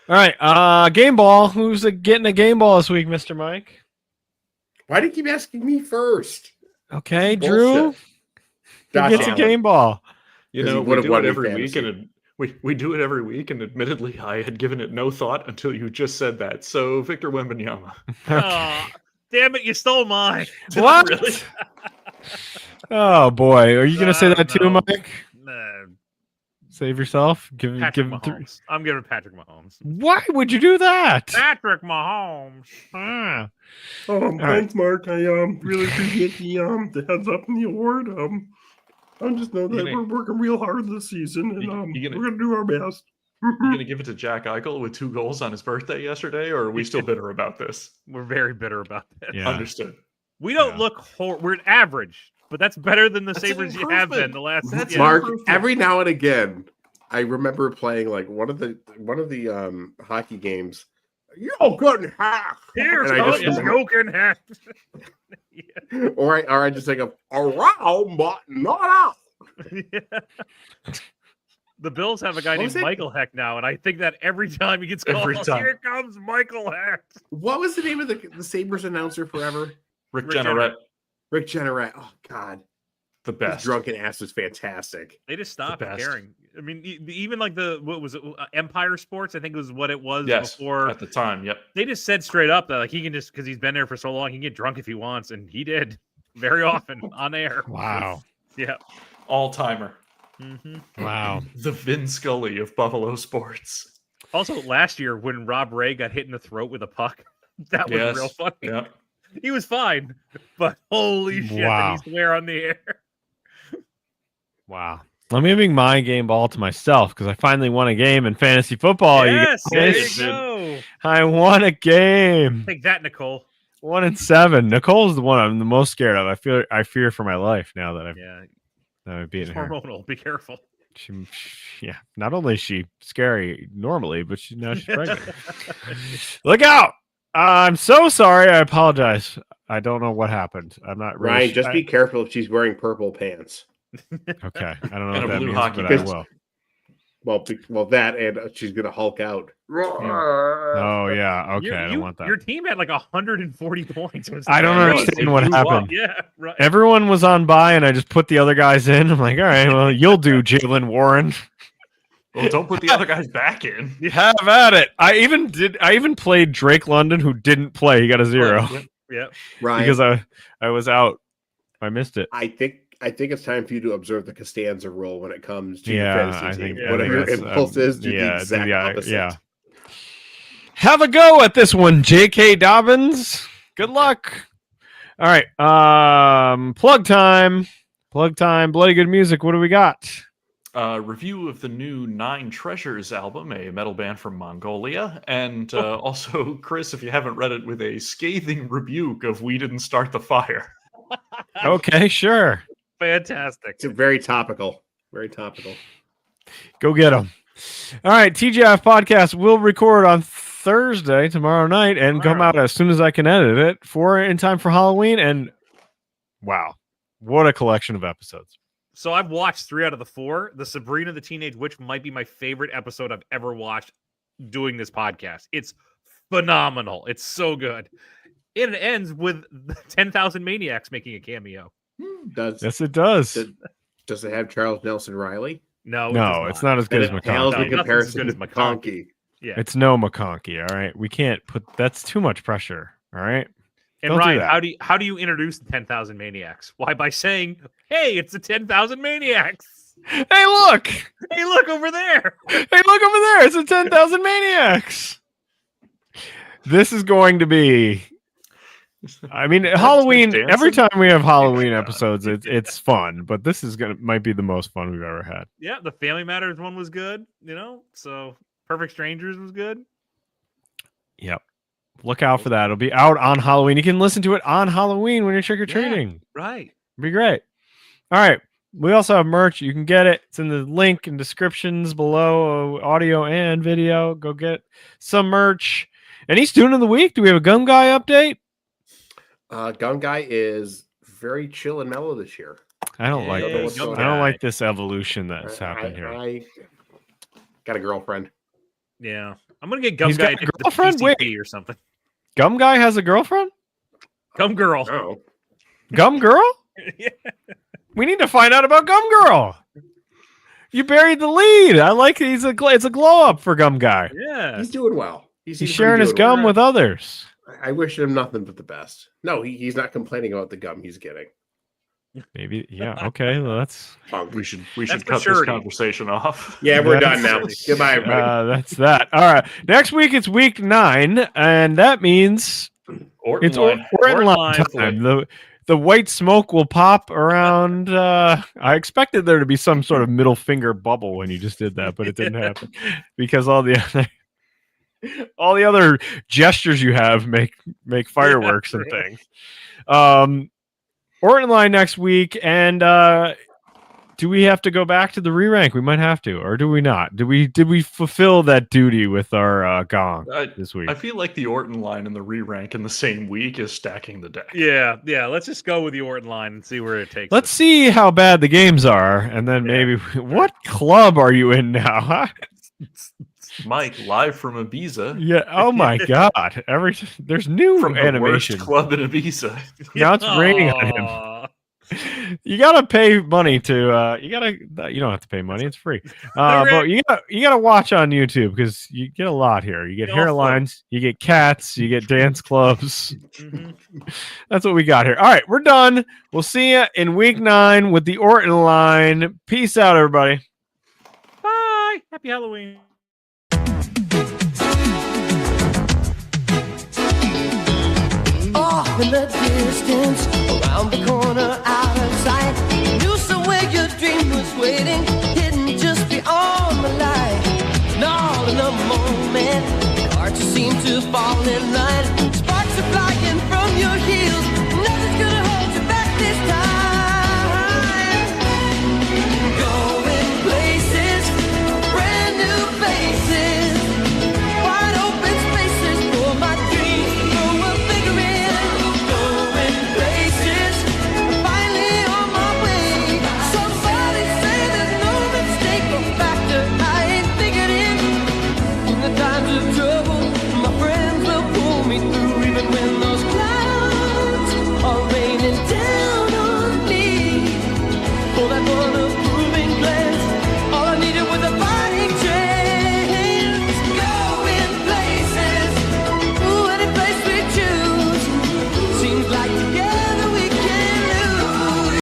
All right. Game ball. Who's getting a game ball this week, Mr. Mike? Why do you keep asking me first? Okay, Bullshit. Drew. Who Josh gets a Allen. game ball? You 'Cause know, he we would've do won it in every week, fantasy. and we do it every week. And admittedly, I had given it no thought until you just said that. So, Victor Wembanyama. Oh, damn it, you stole mine. What? Really? Oh boy, are you gonna say that too, No. Mike? Nah, Save yourself. Give Patrick him three. Mahomes. I'm giving Patrick Mahomes. Why would you do that? Patrick Mahomes. Ah. Thanks, Mark. I really appreciate the heads up and the award. I just know that You gonna- we're working real hard this season, and You we're gonna do our best. You gonna give it to Jack Eichel with 2 goals on his birthday yesterday, or are we still bitter about this? We're very bitter about this. Yeah. Understood. We don't Yeah. look we're average, but that's better than the That's an Sabres you have been improvement. the last. That's yeah. Mark, improvement. every now and again, I remember playing like one of the hockey games. Yo, good hack. Here's And I how just you remember- joking hat. or I just think of around, but not out. Yeah. The Bills have a guy What named was it? Michael Heck now, and I think that every time he gets called, Every time. here comes Michael Heck. What was the name of the Sabres announcer forever? Rick Rick Jenneret, Rick Jenneret. Oh God, the his best. drunken ass was fantastic. They just stopped best. caring. I mean, even like what was it, Empire Sports? I think was what it was Yes, before. at the time. Yep. They just said straight up that like he can just because he's been there for so long, he can get drunk if he wants, and he did very often on air. Wow. Yeah. All timer. hmm Wow. The Vin Scully of Buffalo sports. Also, last year when Rob Ray got hit in the throat with a puck, that was Yes. real funny. Yep. He was fine, but holy shit, Wow. did he swear on the air? Wow. I'm giving my game ball to myself because I finally won a game in fantasy football. Yes, you there guys. you go. I won a game. Take that, Nicole. 1-7. Nicole's the one I'm the most scared of. I fear for my life now that Yeah, I've it's beaten her. hormonal. Be careful. Yeah. Not only is she scary normally, but now she's pregnant. Look out! I'm so sorry. I apologize. I don't know what happened. I'm not really Ryan, su- just I- be careful if she's wearing purple pants. okay. I don't know And what a that blue means, hockey but I mask. will. Well, that and she's gonna Hulk out. Oh yeah. Okay. I don't want that. Your team had like 140 points. It was I don't Yeah, understand they what blew up. happened. Yeah, right. Everyone was on bye, and I just put the other guys in. I'm like, all right, well, you'll do, Jalen Warren. Well, don't put the other guys back in. Have at it. I even played Drake London, who didn't play. He got a 0 Yep. Yeah. Ryan, because I was out. I missed it. I think it's time for you to observe the Costanza rule when it comes to Yeah, your fantasy I team. think Whatever your that's, impulse is, do yeah, the exact opposite. yeah. Have a go at this one, J.K. Dobbins. Good luck. All right. Plug time. Bloody good music. What do we got? Review of the new Nine Treasures album, a metal band from Mongolia. And also, Chris, if you haven't read it, with a scathing rebuke of We Didn't Start the Fire. Okay, sure. Fantastic. It's very topical. Very topical. Go get them. All right, TGIF podcast will record on Thursday, tomorrow night, and come out as soon as I can edit it in time for Halloween. And wow, what a collection of episodes. So I've watched 3 out of the 4. The Sabrina the Teenage Witch might be my favorite episode I've ever watched doing this podcast. It's phenomenal. It's so good. It ends with the 10,000 Maniacs making a cameo. Does Yes, it does. Did- Does it have Charles Nelson Riley? No, No, it's not as good as Then it pales McConkey. in No, nothing's as comparison good to as McConkey. McConkey. Yeah. It's no McConkey. All right, we can't put. That's too much pressure. All right. And Don't do Ryan, that. how do you introduce the 10,000 Maniacs? Why? By saying, "Hey, it's the 10,000 Maniacs. Hey, look! Hey, look over there." Hey, look over there! It's a 10,000 Maniacs. This is going to be. I mean, Halloween. dancing? Every time we have Halloween episodes, it's fun. But this is might be the most fun we've ever had. Yeah, the Family Matters one was good. So Perfect Strangers was good. Yep. Look out for that. It'll be out on Halloween. You can listen to it on Halloween when you're trick or treating. Right. It'll be great. All right. We also have merch. You can get it. It's in the link and descriptions below, audio and video. Go get some merch. Any student of the week? Do we have a Gum Guy update? Gun Guy is very chill and mellow this year. I don't like Yeah, this. Gum I Guy. don't like this evolution that's I- happened here. I got a girlfriend. Yeah. I'm gonna get Gum He's Guy got a addicted to girlfriend? PCP or something. Gum Guy has a girlfriend? Gum Girl. Oh, Gum Girl? Yeah. We need to find out about Gum Girl. You buried the lead. I like it's a glow up for Gum Guy. Yeah. he's doing well. He's pretty sharing his good. gum with others. I wish him nothing but the best. No, he's not complaining about the gum he's getting. Maybe, yeah. Okay, well, that's Punk. We should That's cut this maturity. conversation off. Yeah, we're That's- done now. Goodbye, everybody. that's that. All right. Next week it's week 9, and that means Orton it's line. Orton line line. time. The white smoke will pop around. I expected there to be some sort of middle finger bubble when you just did that, but it didn't happen because all the other gestures you have make fireworks and right. things. Orton line next week, and do we have to go back to the re-rank? We might have to, or do we not? Did we fulfill that duty with our gong this week? I feel like the Orton line and the re-rank in the same week is stacking the deck. Yeah. Let's just go with the Orton line and see where it takes Let's us. see how bad the games are, and then maybe what club are you in now? Huh? Mike, live from Ibiza. Yeah. Oh my God. There's new From the animation. worst club in Ibiza. Now it's raining on him. Aw. You gotta pay money to. You don't have to pay money. It's free. But you gotta watch on YouTube because you get a lot here. You get You also- hairlines. You get cats. You get dance clubs. Mhm. That's what we got here. All right, we're done. We'll see you in week 9 with the Orton line. Peace out, everybody. Bye. Happy Halloween. Off in the distance, around the corner, out of sight. Knew somewhere your dream was waiting, hidden just beyond the light. And all in a moment, hard to seem to fall in line.